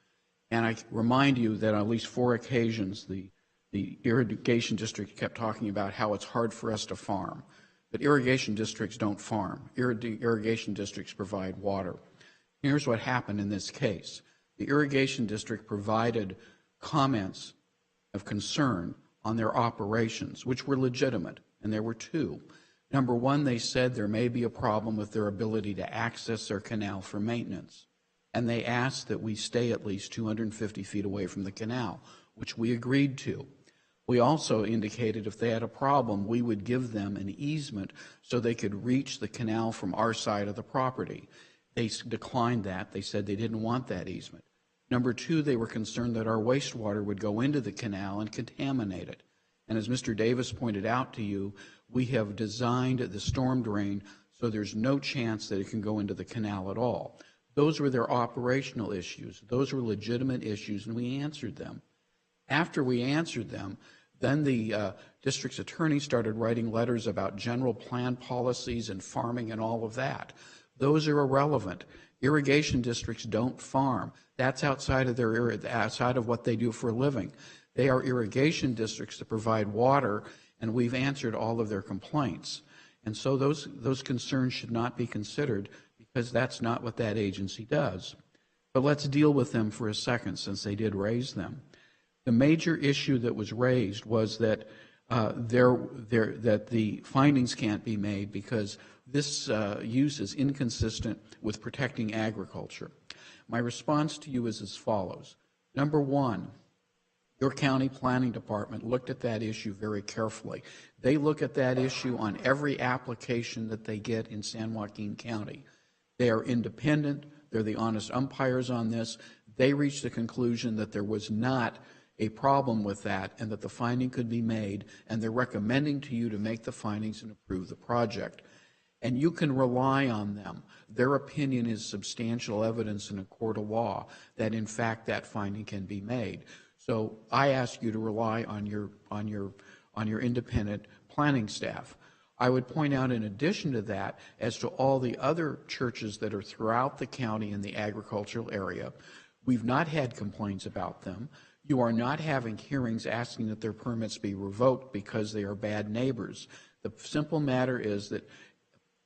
And I remind you that on at least 4 occasions, the irrigation district kept talking about how it's hard for us to farm. But irrigation districts don't farm. Irrigation districts provide water. Here's what happened in this case. The irrigation district provided comments of concern on their operations, which were legitimate, and there were 2. Number 1, they said there may be a problem with their ability to access their canal for maintenance, and they asked that we stay at least 250 feet away from the canal, which we agreed to. We also indicated if they had a problem, we would give them an easement so they could reach the canal from our side of the property. They declined that. They said they didn't want that easement. Number 2, they were concerned that our wastewater would go into the canal and contaminate it. And as Mr. Davis pointed out to you, we have designed the storm drain so there's no chance that it can go into the canal at all. Those were their operational issues. Those were legitimate issues, and we answered them. After we answered them, then the district's attorney started writing letters about general plan policies and farming and all of that. Those are irrelevant. Irrigation districts don't farm. That's outside of what they do for a living. They are irrigation districts that provide water, and we've answered all of their complaints. And so those concerns should not be considered because that's not what that agency does. But let's deal with them for a second since they did raise them. The major issue that was raised was that that the findings can't be made because this use is inconsistent with protecting agriculture. My response to you is as follows. Number 1, your county planning department looked at that issue very carefully. They look at that issue on every application that they get in San Joaquin County. They are independent. They're the honest umpires on this. They reached the conclusion that there was not a problem with that and that the finding could be made, and they're recommending to you to make the findings and approve the project. And you can rely on them. Their opinion is substantial evidence in a court of law that, in fact, that finding can be made. So I ask you to rely on your independent planning staff. I would point out in addition to that, as to all the other churches that are throughout the county in the agricultural area, we've not had complaints about them. You are not having hearings asking that their permits be revoked because they are bad neighbors. The simple matter is that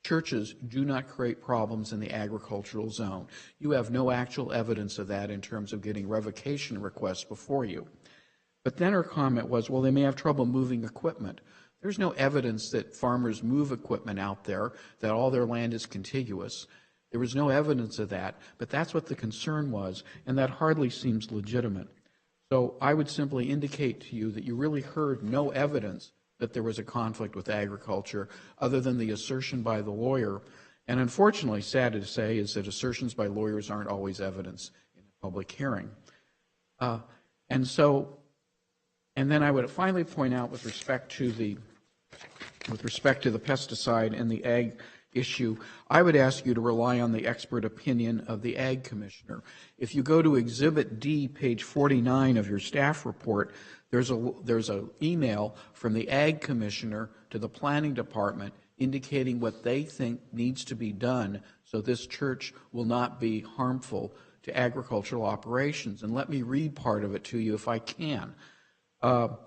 churches do not create problems in the agricultural zone. You have no actual evidence of that in terms of getting revocation requests before you. But then her comment was, well, they may have trouble moving equipment. There's no evidence that farmers move equipment out there, that all their land is contiguous. There was no evidence of that, but that's what the concern was, and that hardly seems legitimate. So I would simply indicate to you that you really heard no evidence that there was a conflict with agriculture other than the assertion by the lawyer. And unfortunately, sad to say, is that assertions by lawyers aren't always evidence in a public hearing. And then I would finally point out with respect to the pesticide and the ag issue, I would ask you to rely on the expert opinion of the Ag Commissioner. If you go to Exhibit D, page 49 of your staff report, there's an email from the Ag Commissioner to the Planning Department indicating what they think needs to be done so this church will not be harmful to agricultural operations. And let me read part of it to you if I can.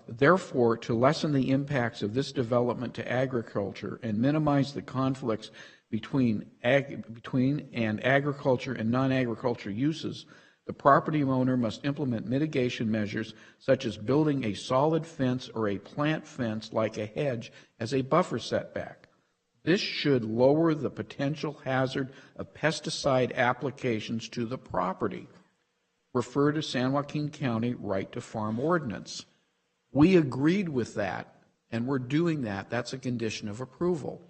Therefore, to lessen the impacts of this development to agriculture and minimize the conflicts between agriculture and non-agriculture uses, the property owner must implement mitigation measures such as building a solid fence or a plant fence like a hedge as a buffer setback. This should lower the potential hazard of pesticide applications to the property. Refer to San Joaquin County Right to Farm Ordinance. We agreed with that, and we're doing that. That's a condition of approval.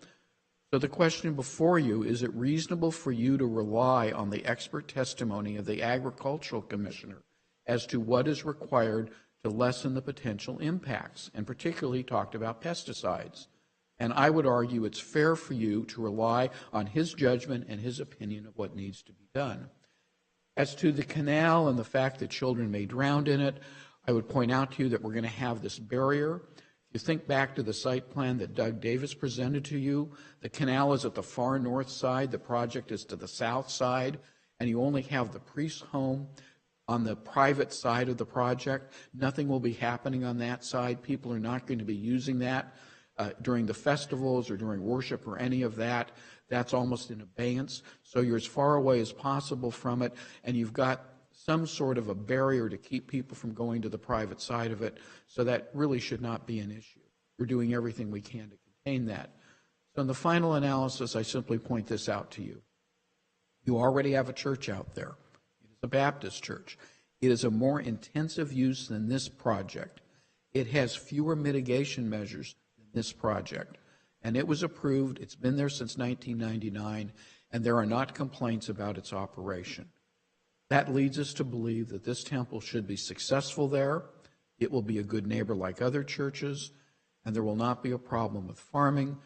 So the question before you, is it reasonable for you to rely on the expert testimony of the Agricultural Commissioner as to what is required to lessen the potential impacts, and particularly talked about pesticides. And I would argue it's fair for you to rely on his judgment and his opinion of what needs to be done. As to the canal and the fact that children may drown in it, I would point out to you that we're going to have this barrier. If you think back to the site plan that Doug Davis presented to you, the canal is at the far north side, the project is to the south side, and you only have the priest's home on the private side of the project. Nothing will be happening on that side. People are not going to be using that during the festivals or during worship or any of that. That's almost in abeyance. So you're as far away as possible from it, and you've got some sort of a barrier to keep people from going to the private side of it. So that really should not be an issue. We're doing everything we can to contain that. So in the final analysis, I simply point this out to you. You already have a church out there. It is a Baptist church. It is a more intensive use than this project. It has fewer mitigation measures than this project. And it was approved. It's been there since 1999, and there are not complaints about its operation. That leads us to believe that this temple should be successful there. It will be a good neighbor like other churches, and there will not be a problem with farming.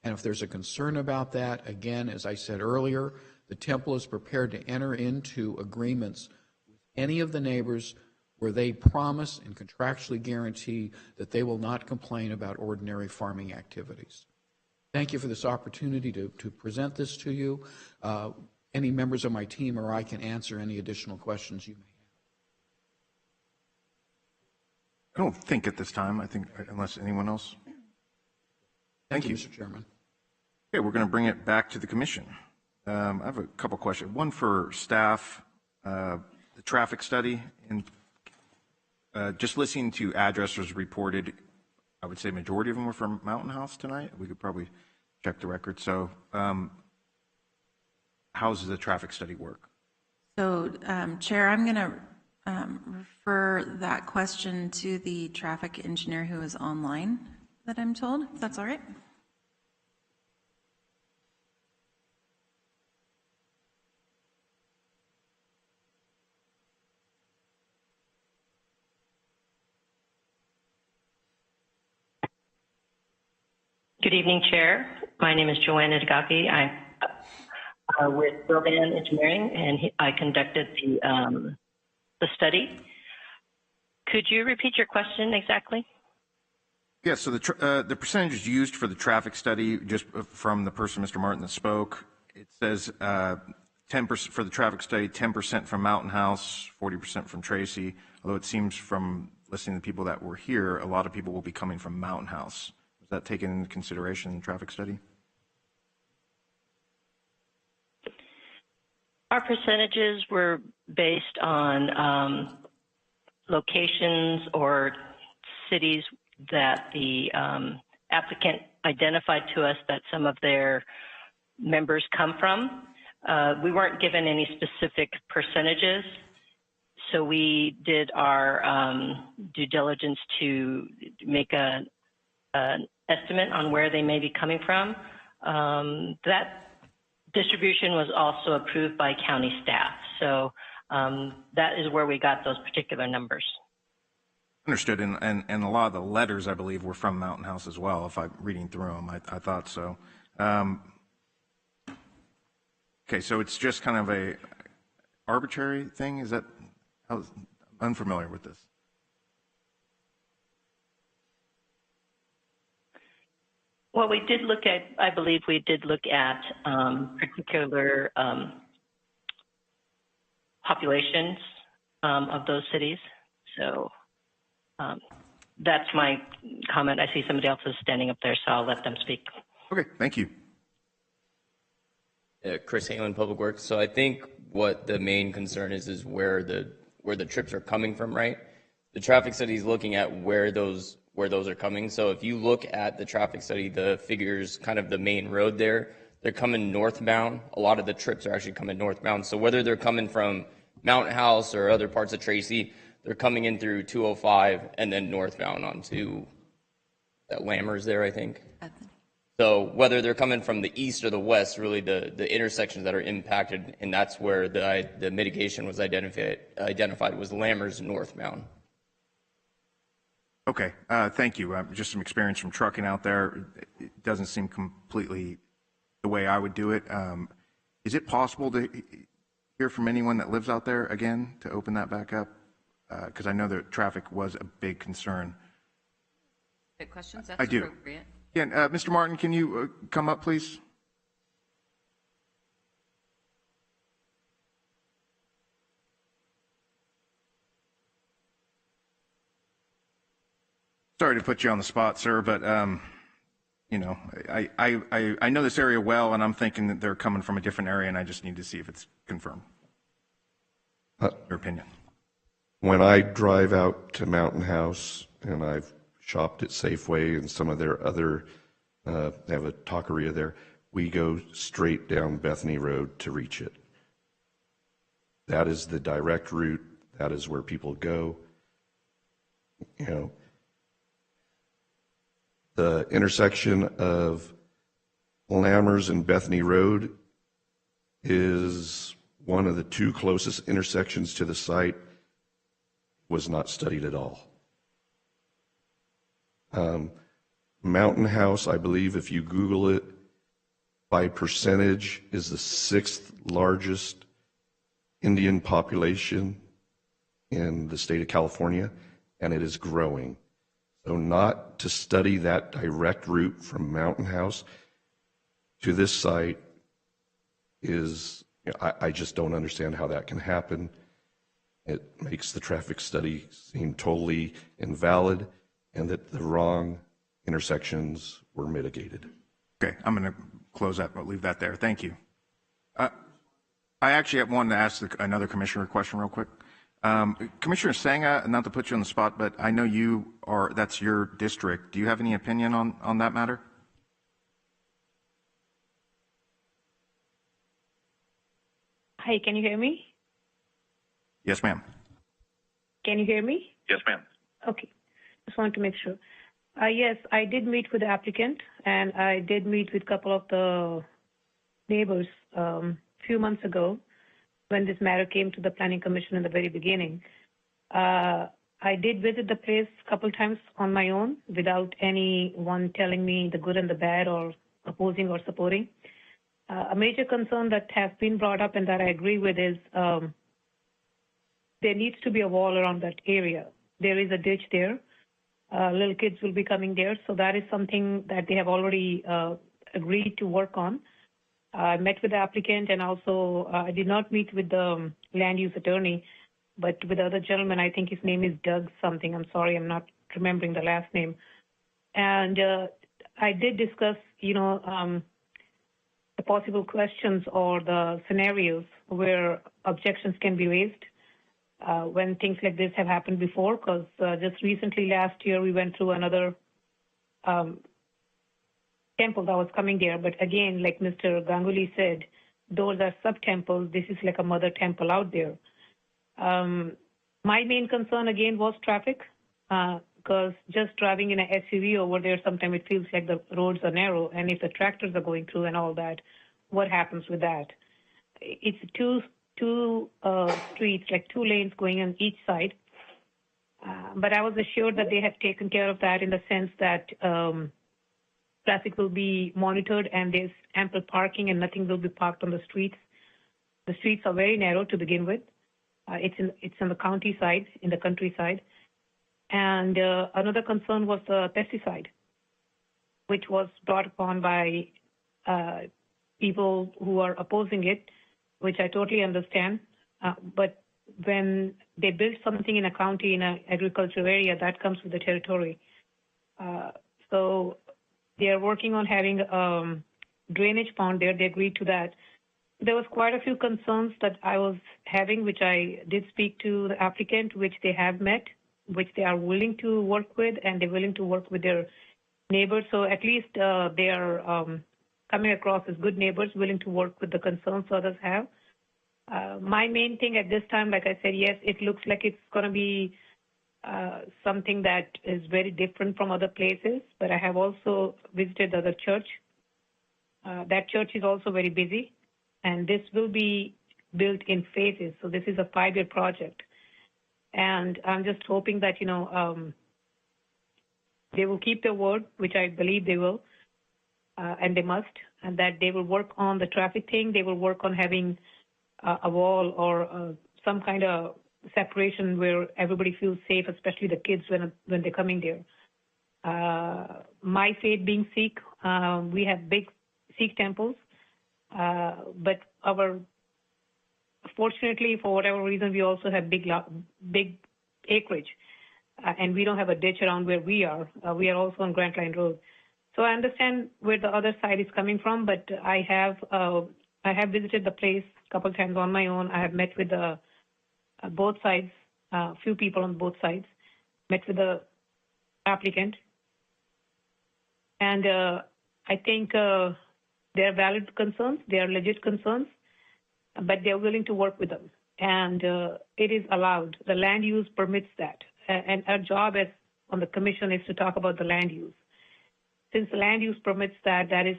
And if there's a concern about that, again, as I said earlier, the temple is prepared to enter into agreements with any of the neighbors where they promise and contractually guarantee that they will not complain about ordinary farming activities. Thank you for this opportunity to present this to you. Any members of my team or I can answer any additional questions you may have. I don't think at this time, I think, unless anyone else. Thank you, Mr. Chairman. Okay, we're going to bring it back to the commission. I have a couple questions. One for staff, the traffic study, and just listening to addressers reported, I would say majority of them were from Mountain House tonight. We could probably check the record. So how does the traffic study work? So, Chair, I'm going to refer that question to the traffic engineer who is online, that I'm told, if that's all right. Good evening, Chair. My name is Joanna Dagaki. I'm with Rugani Engineering, and I conducted the study. Could you repeat your question exactly? Yeah, so the percentages used for the traffic study, just from the person, Mr. Martin, that spoke, it says 10% for the traffic study, 10% from Mountain House, 40% from Tracy, although it seems from listening to the people that were here, a lot of people will be coming from Mountain House. Was that taken into consideration in the traffic study? Our percentages were based on locations or cities that the applicant identified to us that some of their members come from. We weren't given any specific percentages, so we did our due diligence to make an estimate on where they may be coming from. That distribution was also approved by county staff, so that is where we got those particular numbers. Understood, and a lot of the letters, I believe, were from Mountain House as well, if I'm reading through them, I thought so. Okay, so it's just kind of a arbitrary thing? Is that, I'm unfamiliar with this. Well, we did look at, I believe we did look at particular populations of those cities. So that's my comment. I see somebody else is standing up there, so I'll let them speak. Okay, thank you. Chris Halen, Public Works. So I think what the main concern is where the trips are coming from, right? The traffic study is looking at where those are coming. So if you look at the traffic study, the figures, kind of the main road there, they're coming northbound. A lot of the trips are actually coming northbound. So whether they're coming from Mountain House or other parts of Tracy, they're coming in through 205 and then northbound onto that Lammers there, I think. So whether they're coming from the east or the west, really the intersections that are impacted, and that's where the mitigation was identified was Lammers northbound. Okay, thank you. Just some experience from trucking out there. It doesn't seem completely the way I would do it. Is it possible to hear from anyone that lives out there again to open that back up? Because I know that traffic was a big concern. Good questions. That's I do. appropriate. Yeah, Mr. Martin, can you come up, please? Sorry to put you on the spot, sir, but you know, I know this area well, and I'm thinking that they're coming from a different area, and I just need to see if it's confirmed. Your opinion. When I drive out to Mountain House, and I've shopped at Safeway and some of their other, they have a taqueria there, we go straight down Bethany Road to reach it. That is the direct route. That is where people go. You know, the intersection of Lammers and Bethany Road is one of the two closest intersections to the site. Was not studied at all. Mountain House, I believe if you Google it, by percentage is the 6th largest Indian population in the state of California, and it is growing. So not to study that direct route from Mountain House to this site is, you know, I just don't understand how that can happen. It makes the traffic study seem totally invalid and that the wrong intersections were mitigated. Okay, I'm going to close that, but leave that there. Thank you. I actually wanted to ask another commissioner a question real quick. Commissioner Sangha, not to put you on the spot, but I know that's your district. Do you have any opinion on that matter? Hi, can you hear me? Yes, ma'am. Can you hear me? Yes, ma'am. Okay. Just wanted to make sure. Yes, I did meet with the applicant, and I did meet with a couple of the neighbors a few months ago when this matter came to the Planning Commission in the very beginning. I did visit the place a couple times on my own without anyone telling me the good and the bad or opposing or supporting. A major concern that has been brought up and that I agree with is there needs to be a wall around that area. There is a ditch there. Little kids will be coming there, so that is something that they have already agreed to work on. I met with the applicant, and also I did not meet with the land use attorney, but with the other gentleman. I think his name is Doug something. I'm sorry, I'm not remembering the last name. And I did discuss, the possible questions or the scenarios where objections can be raised when things like this have happened before, because just recently last year we went through another temple that was coming there. But again, like Mr. Ganguly said, those are sub-temples. This is like a mother temple out there. My main concern again was traffic, because just driving in an SUV over there, sometimes it feels like the roads are narrow, and if the tractors are going through and all that, what happens with that? It's two streets, like 2 lanes going on each side. But I was assured that they have taken care of that in the sense that traffic will be monitored and there's ample parking and nothing will be parked on the streets. The streets are very narrow to begin with. It's on the county side, in the countryside. And another concern was the pesticide, which was brought upon by people who are opposing it, which I totally understand. But when they build something in a county, in an agricultural area, that comes with the territory. So they are working on having drainage pond there. They agreed to that. There was quite a few concerns that I was having, which I did speak to the applicant, which they have met, which they are willing to work with, and they're willing to work with their neighbors. So at least they are coming across as good neighbors, willing to work with the concerns others have. My main thing at this time, like I said, yes, it looks like it's going to be something that is very different from other places, but I have also visited the other church. That church is also very busy, and this will be built in phases. So this is a 5-year project. And I'm just hoping that, they will keep their word, which I believe they will, and they must, and that they will work on the traffic thing. They will work on having a wall or some kind of separation where everybody feels safe, especially the kids when they're coming there. My faith being Sikh, we have big Sikh temples, but fortunately, for whatever reason, we also have big acreage, and we don't have a ditch around where we are. We are also on Grant Line Road. So I understand where the other side is coming from, but I have visited the place a couple of times on my own. I have met with both sides, a few people on both sides, met with the applicant. And I think they're valid concerns, they are legit concerns, but they're willing to work with them. And it is allowed. The land use permits that. And our job on the commission is to talk about the land use. Since the land use permits that, that is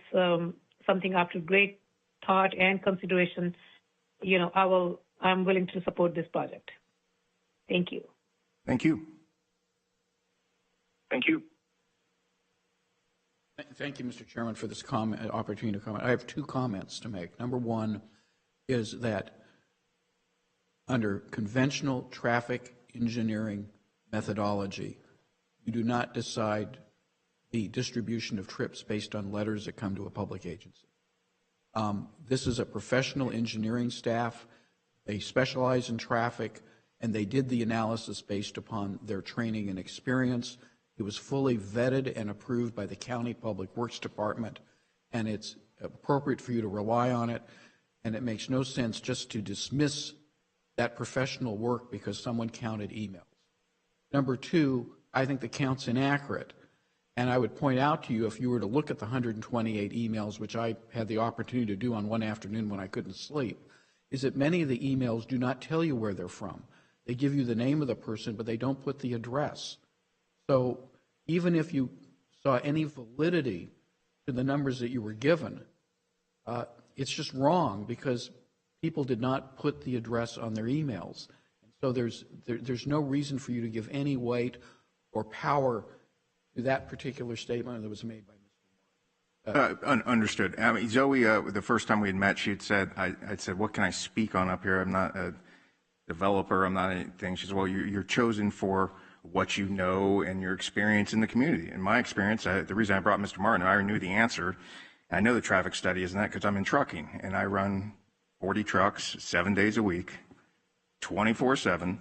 something after great thought and consideration, I'm willing to support this project. Thank you. Thank you. Thank you. Thank you, Mr. Chairman, for this opportunity to comment. I have two comments to make. Number one is that under conventional traffic engineering methodology, you do not decide the distribution of trips based on letters that come to a public agency. This is a professional engineering staff. They specialize in traffic, and they did the analysis based upon their training and experience. It was fully vetted and approved by the County Public Works Department, and it's appropriate for you to rely on it, and it makes no sense just to dismiss that professional work because someone counted emails. Number two, I think the count's inaccurate, and I would point out to you, if you were to look at the 128 emails, which I had the opportunity to do on one afternoon when I couldn't sleep, is that many of the emails do not tell you where they're from. They give you the name of the person, but they don't put the address. So even if you saw any validity to the numbers that you were given, it's just wrong because people did not put the address on their emails. So there's no reason for you to give any weight or power to that particular statement that was made by Mr. Martin. Understood. I mean, Zoe, the first time we had met, she had said, I said, what can I speak on up here? I'm not a developer. I'm not anything. She said, well, you're chosen for what you know and your experience in the community. In my experience, the reason I brought Mr. Martin, I already knew the answer. I know the traffic study isn't that because I'm in trucking, and I run 40 trucks 7 days a week, 24/7.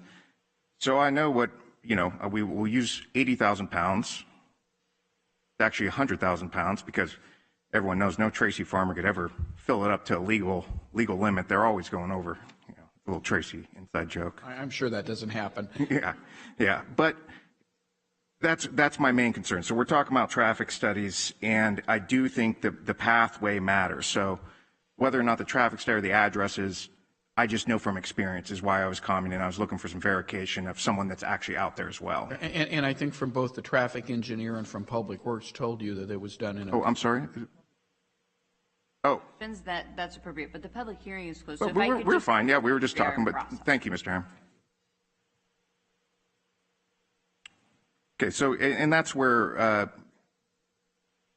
So I know what, we will use 80,000 pounds. It's actually 100,000 pounds because everyone knows no Tracy farmer could ever fill it up to a legal limit. They're always going over. A little Tracy inside joke. I'm sure that doesn't happen. Yeah. But that's my main concern. So we're talking about traffic studies, and I do think the pathway matters. So whether or not the traffic study or the addresses, I just know from experience is why I was commenting. I was looking for some verification of someone that's actually out there as well. And I think from both the traffic engineer and from Public Works told you that it was done in a... Oh, I'm sorry? Oh. That's appropriate, but the public hearing is closed. So we're fine. Yeah, we were just talking, but thank you, Mr. Ham. Okay, so, and that's where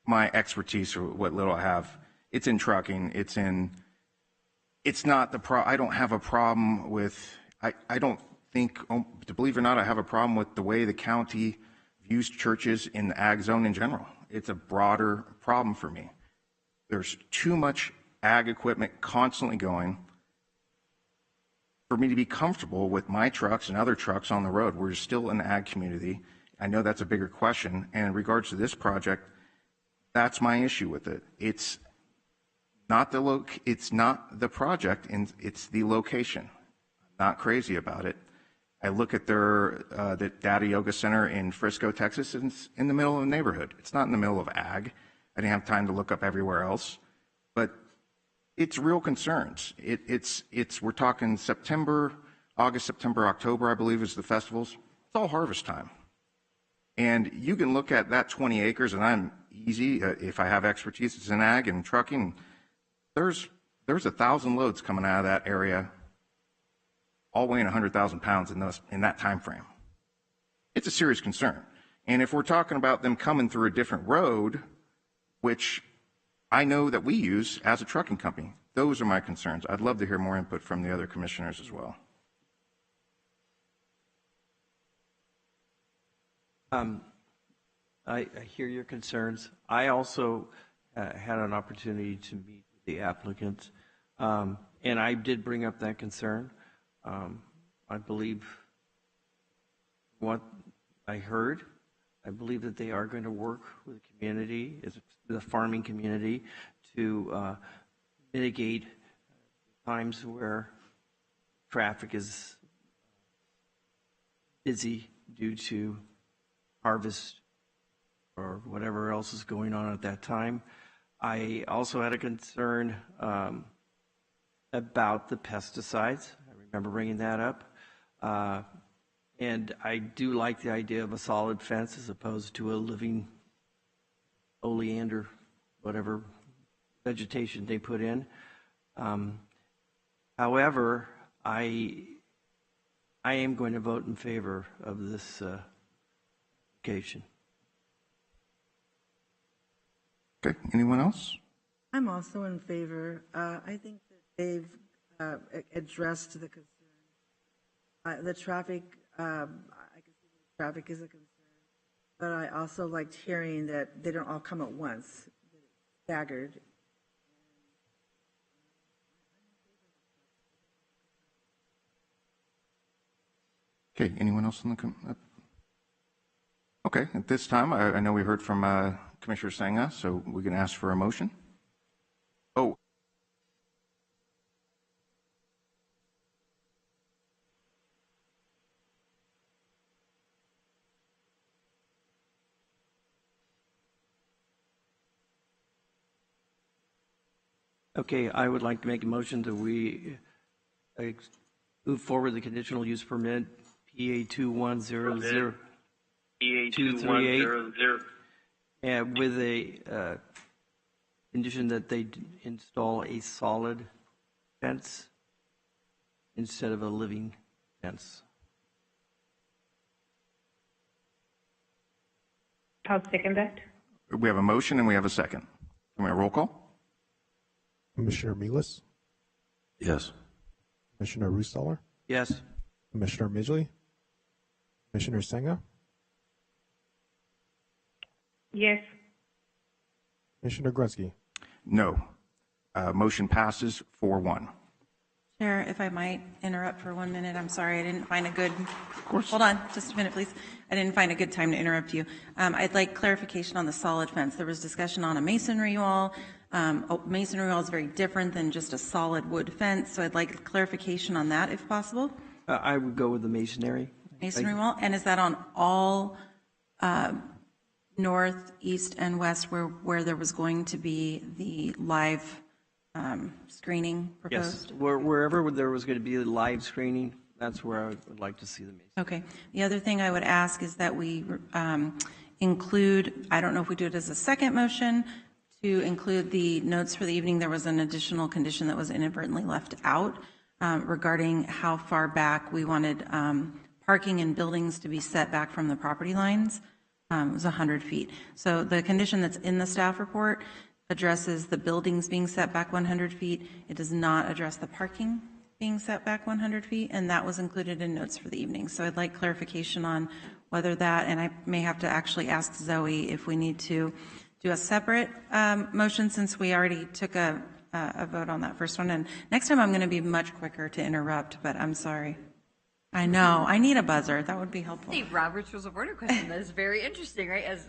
my expertise, or what little I have, it's in trucking, it's not I don't have a problem with, I don't think, to believe it or not, I have a problem with the way the county views churches in the ag zone in general. It's a broader problem for me. There's too much ag equipment constantly going for me to be comfortable with my trucks and other trucks on the road. We're still an ag community. I know that's a bigger question. And in regards to this project, that's my issue with it. It's not the project, and it's the location. I'm not crazy about it. I look at the Data Yoga Center in Frisco, Texas, and it's in the middle of the neighborhood. It's not in the middle of ag. I didn't have time to look up everywhere else, but it's real concerns. We're talking August, September, October, I believe is the festivals. It's all harvest time. And you can look at that 20 acres, and I'm easy, if I have expertise, it's in ag and trucking. There's 1,000 loads coming out of that area, all weighing 100,000 pounds in that time frame. It's a serious concern. And if we're talking about them coming through a different road, which I know that we use as a trucking company, those are my concerns. I'd love to hear more input from the other commissioners as well. I hear your concerns. I also had an opportunity to meet with the applicants, and I did bring up that concern. I believe what I heard, I believe that they are going to work with the community, the farming community, to mitigate times where traffic is busy due to harvest or whatever else is going on at that time. I also had a concern about the pesticides. I remember bringing that up. And I do like the idea of a solid fence as opposed to a living oleander, whatever vegetation they put in. However, I am going to vote in favor of this application. Okay, anyone else? I'm also in favor. I think that they've addressed the concern. The traffic, I can see the traffic is a concern, but I also liked hearing that they don't all come at once, staggered. Okay, anyone else in the okay, at this time, I know we heard from Commissioner Sangha, so we can ask for a motion. Oh. Okay, I would like to make a motion that we move forward the conditional use permit PA 2100. PA 2100. And with a condition that they install a solid fence instead of a living fence. I'll second that. We have a motion and we have a second. Can we have a roll call? Commissioner Milas? Yes. Commissioner Rustaller? Yes. Commissioner Midgley? Commissioner Sangha? Yes. Commissioner Grunsky? No. Motion passes 4-1. Chair, if I might interrupt for 1 minute, I'm sorry, I didn't find a good, of course. Hold on, just a minute, please. I didn't find a good time to interrupt you. I'd like clarification on the solid fence. There was discussion on a masonry wall. Masonry wall is very different than just a solid wood fence, so I'd like clarification on that if possible. I would go with the masonry. Masonry wall, and is that on all north, east, and west where there was going to be the live screening proposed? Yes, wherever there was going to be a live screening, that's where I would like to see the masonry. Okay. The other thing I would ask is that we include, I don't know if we do it as a second motion, to include the notes for the evening. There was an additional condition that was inadvertently left out regarding how far back we wanted parking and buildings to be set back from the property lines. It was 100 feet. So the condition that's in the staff report addresses the buildings being set back 100 feet. It does not address the parking being set back 100 feet, and that was included in notes for the evening. So I'd like clarification on whether that, and I may have to actually ask Zoe if we need to do a separate motion since we already took a vote on that first one. And next time I'm going to be much quicker to interrupt, but I'm sorry. I know. I need a buzzer. That would be helpful. Steve, Robert's Rules of Order question. That is very interesting, right? As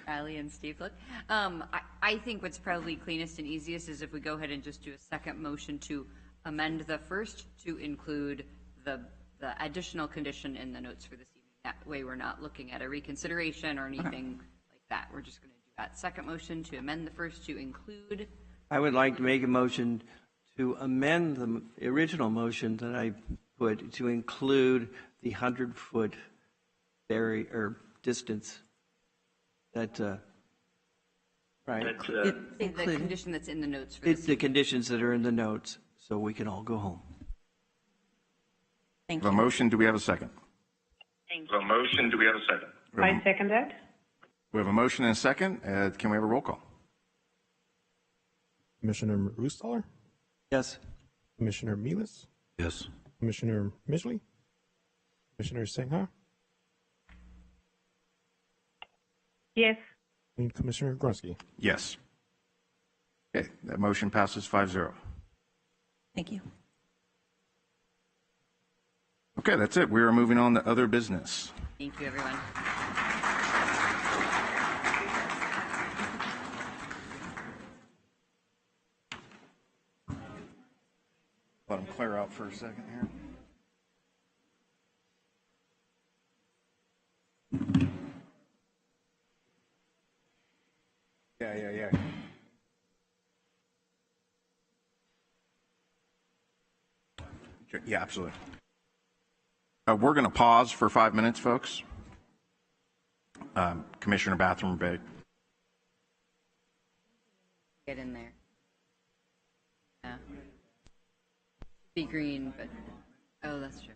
Ali and Steve look. I think what's probably cleanest and easiest is if we go ahead and just do a second motion to amend the first to include the additional condition in the notes for this evening. That way we're not looking at a reconsideration or anything like that. We're just going to do that second motion to amend the first to include. I would like to make a motion to amend the original motion that I put to include the 100-foot barrier or distance that right The condition that's in the notes for the conditions that are in the notes, so we can all go home. Thank you. A motion, do we have a second? Thank you. A motion, do we have a second? I second that. We have a motion and a second. Can we have a roll call? Commissioner Rustaller? Yes. Commissioner Milas? Yes. Commissioner Midgley? Commissioner Singha? Yes. And Commissioner Grunski? Yes. Okay, that motion passes 5-0. Thank you. Okay, that's it. We are moving on to other business. Thank you, everyone. Let them clear out for a second here. Yeah. Yeah, absolutely. We're going to pause for 5 minutes, folks. Commissioner bathroom break. Get in there. Yeah. Be green, but oh, that's true.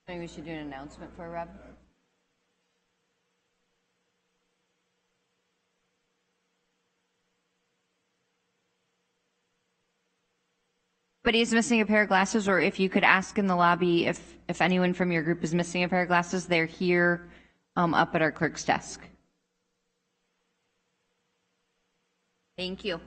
Maybe we should do an announcement for Rob. Somebody is missing a pair of glasses, or if you could ask in the lobby if anyone from your group is missing a pair of glasses, they're here up at our clerk's desk. Thank you.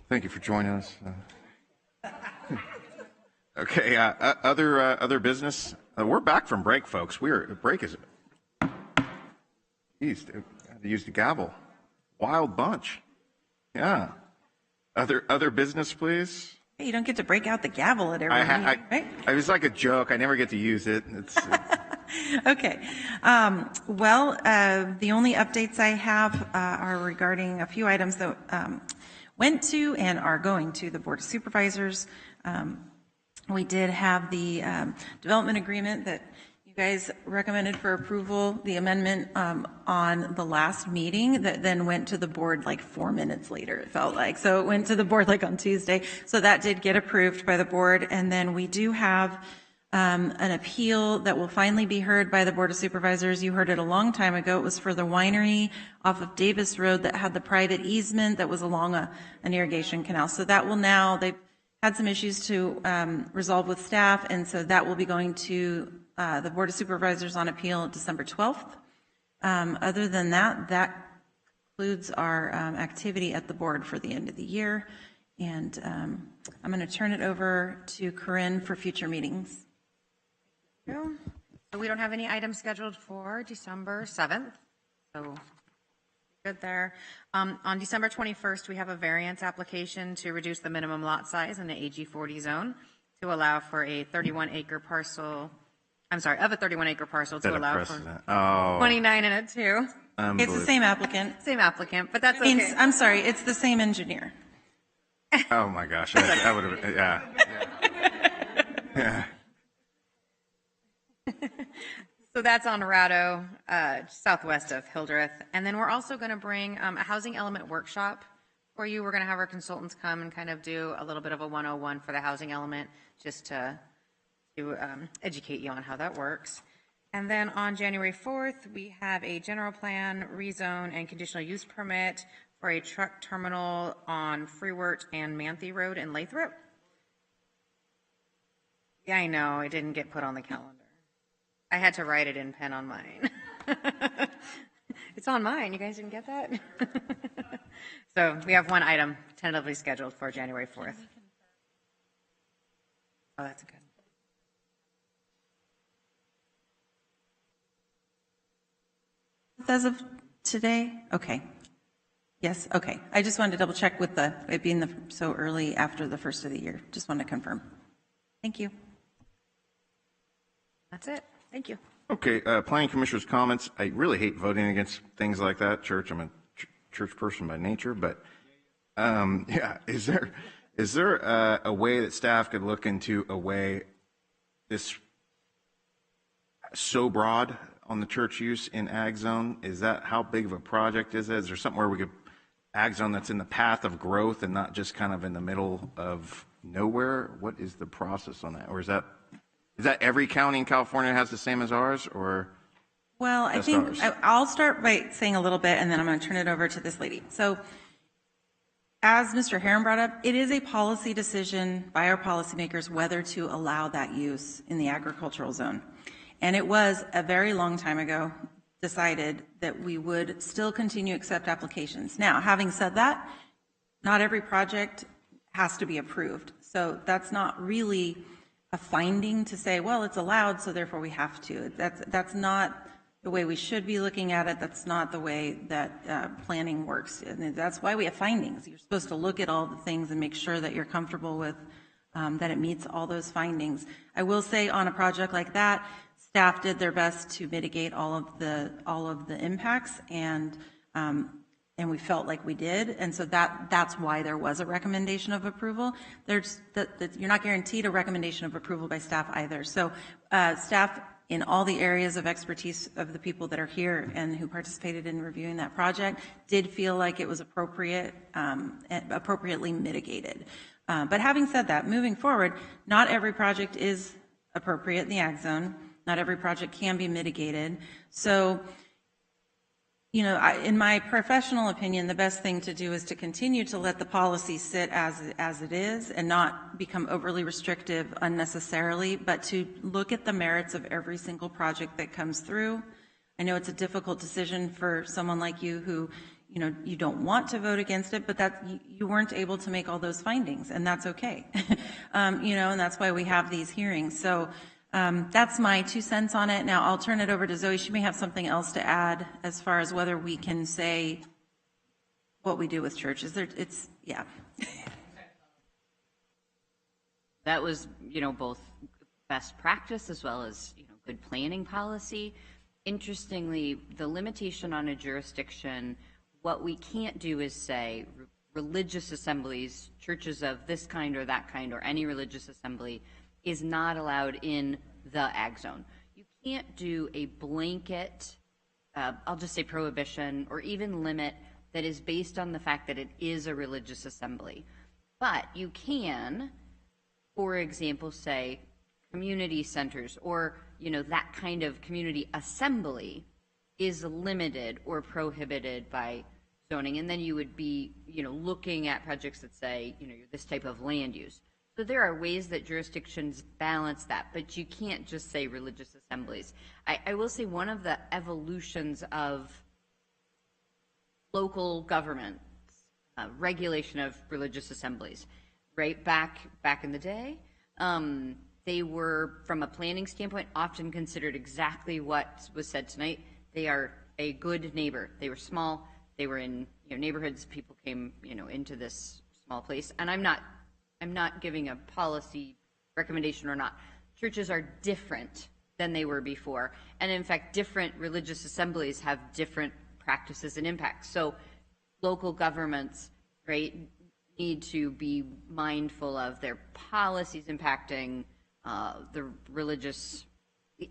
Thank you for joining us. Okay, other business. We're back from break, folks. Break is. Geez, I had to use the gavel. Wild bunch. Yeah. Other business, please. Hey, you don't get to break out the gavel at every meeting, right? It was like a joke. I never get to use it. Okay. The only updates I have are regarding a few items that went to and are going to the Board of Supervisors. We did have the development agreement that you guys recommended for approval, the amendment on the last meeting that then went to the board like 4 minutes later, it felt like. So it went to the board like on Tuesday. So that did get approved by the board. And then we do have an appeal that will finally be heard by the Board of Supervisors. You heard it a long time ago. It was for the winery off of Davis Road that had the private easement that was along an irrigation canal. So that will now, they've had some issues to resolve with staff, and so that will be going to the Board of Supervisors on appeal December 12th. Other than that, that concludes our activity at the board for the end of the year. And I'm going to turn it over to Corinne for future meetings. So we don't have any items scheduled for December 7th. So good there. On December 21st, we have a variance application to reduce the minimum lot size in the AG40 zone to allow for a 31-acre parcel. I'm sorry, of a 31-acre parcel to allow for 29 and a 2. It's the same applicant. Same applicant, but that's okay. I'm sorry, it's the same engineer. Oh my gosh, that would have been, yeah. So that's on Rado, southwest of Hildreth. And then we're also going to bring a housing element workshop for you. We're going to have our consultants come and kind of do a little bit of a 101 for the housing element, just to educate you on how that works. And then on January 4th, we have a general plan, rezone, and conditional use permit for a truck terminal on Freewort and Manthe Road in Lathrop. Yeah, I know, it didn't get put on the calendar. I had to write it in pen on mine. It's on mine. You guys didn't get that? So we have one item tentatively scheduled for January 4th. Oh, that's good. As of today? Okay. Yes, okay. I just wanted to double check with it being so early after the first of the year. Just wanted to confirm. Thank you. That's it. Thank you. Okay, planning commissioner's comments. I really hate voting against things like that. Church, I'm a church person by nature, but yeah, is there a way that staff could look into a way this so broad on the church use in ag zone? Is that, how big of a project is it? Is there something where we could ag zone that's in the path of growth and not just kind of in the middle of nowhere? What is the process on that? Or is that every county in California has the same as ours, or? Well, I think I'll start by saying a little bit, and then I'm going to turn it over to this lady. So as Mr. Herron brought up, it is a policy decision by our policymakers whether to allow that use in the agricultural zone. And it was a very long time ago decided that we would still continue to accept applications. Now, having said that, not every project has to be approved. So that's not really a finding to say, well, it's allowed, so therefore we have to. That's not the way we should be looking at it. That's not the way that planning works. And that's why we have findings. You're supposed to look at all the things and make sure that you're comfortable with that it meets all those findings. I will say on a project like that, staff did their best to mitigate all of the impacts, and we felt like we did, and so that's why there was a recommendation of approval. You're not guaranteed a recommendation of approval by staff either. So staff in all the areas of expertise of the people that are here and who participated in reviewing that project did feel like it was appropriate, appropriately mitigated. But having said that, moving forward, not every project is appropriate in the ag zone. Not every project can be mitigated. So, you know, in my professional opinion, the best thing to do is to continue to let the policy sit as it is and not become overly restrictive unnecessarily, but to look at the merits of every single project that comes through. I know it's a difficult decision for someone like you who, you don't want to vote against it, but that you weren't able to make all those findings, and that's okay. And that's why we have these hearings. So that's my 2 cents on it. Now I'll turn it over to Zoe. She may have something else to add as far as whether we can say what we do with churches. Yeah. That was, both best practice as well as, good planning policy. Interestingly, the limitation on a jurisdiction, what we can't do is say religious assemblies, churches of this kind or that kind, or any religious assembly is not allowed in the ag zone. You can't do a blanket, I'll just say prohibition, or even limit that is based on the fact that it is a religious assembly. But you can, for example, say community centers or, that kind of community assembly is limited or prohibited by zoning. And then you would be, looking at projects that say, this type of land use. So there are ways that jurisdictions balance that, but you can't just say religious assemblies. I will say one of the evolutions of local government regulation of religious assemblies, right back in the day, they were, from a planning standpoint, often considered exactly what was said tonight. They are a good neighbor. They were small. They were in neighborhoods. People came into this small place. And I'm not giving a policy recommendation or not. Churches are different than they were before, and in fact, different religious assemblies have different practices and impacts. So, local governments, right, need to be mindful of their policies impacting the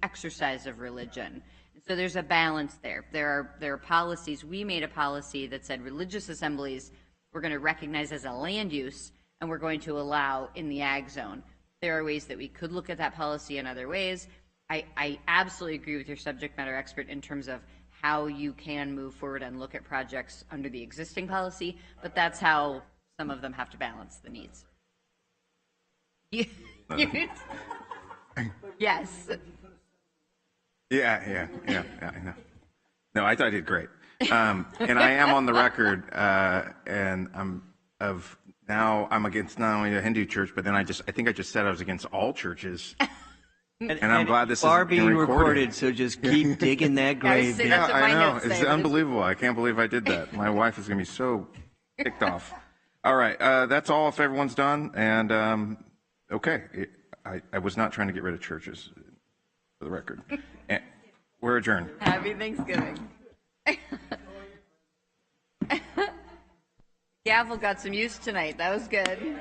exercise of religion. So there's a balance there. There are policies. We made a policy that said religious assemblies we're going to recognize as a land use, and we're going to allow in the ag zone. There are ways that we could look at that policy in other ways. I absolutely agree with your subject matter expert in terms of how you can move forward and look at projects under the existing policy, but that's how some of them have to balance the needs. Yes. Yeah, I know. No, I thought I did great. And I am on the record, and I'm against not only the Hindu church, but then I think I just said I was against all churches. And I'm glad this is being recorded, so just keep digging that grave. Yeah, I know. It's unbelievable. I can't believe I did that. My wife is going to be so ticked off. All right, that's all if everyone's done. And okay, I was not trying to get rid of churches, for the record. And we're adjourned. Happy Thanksgiving. Gavel got some use tonight. That was good.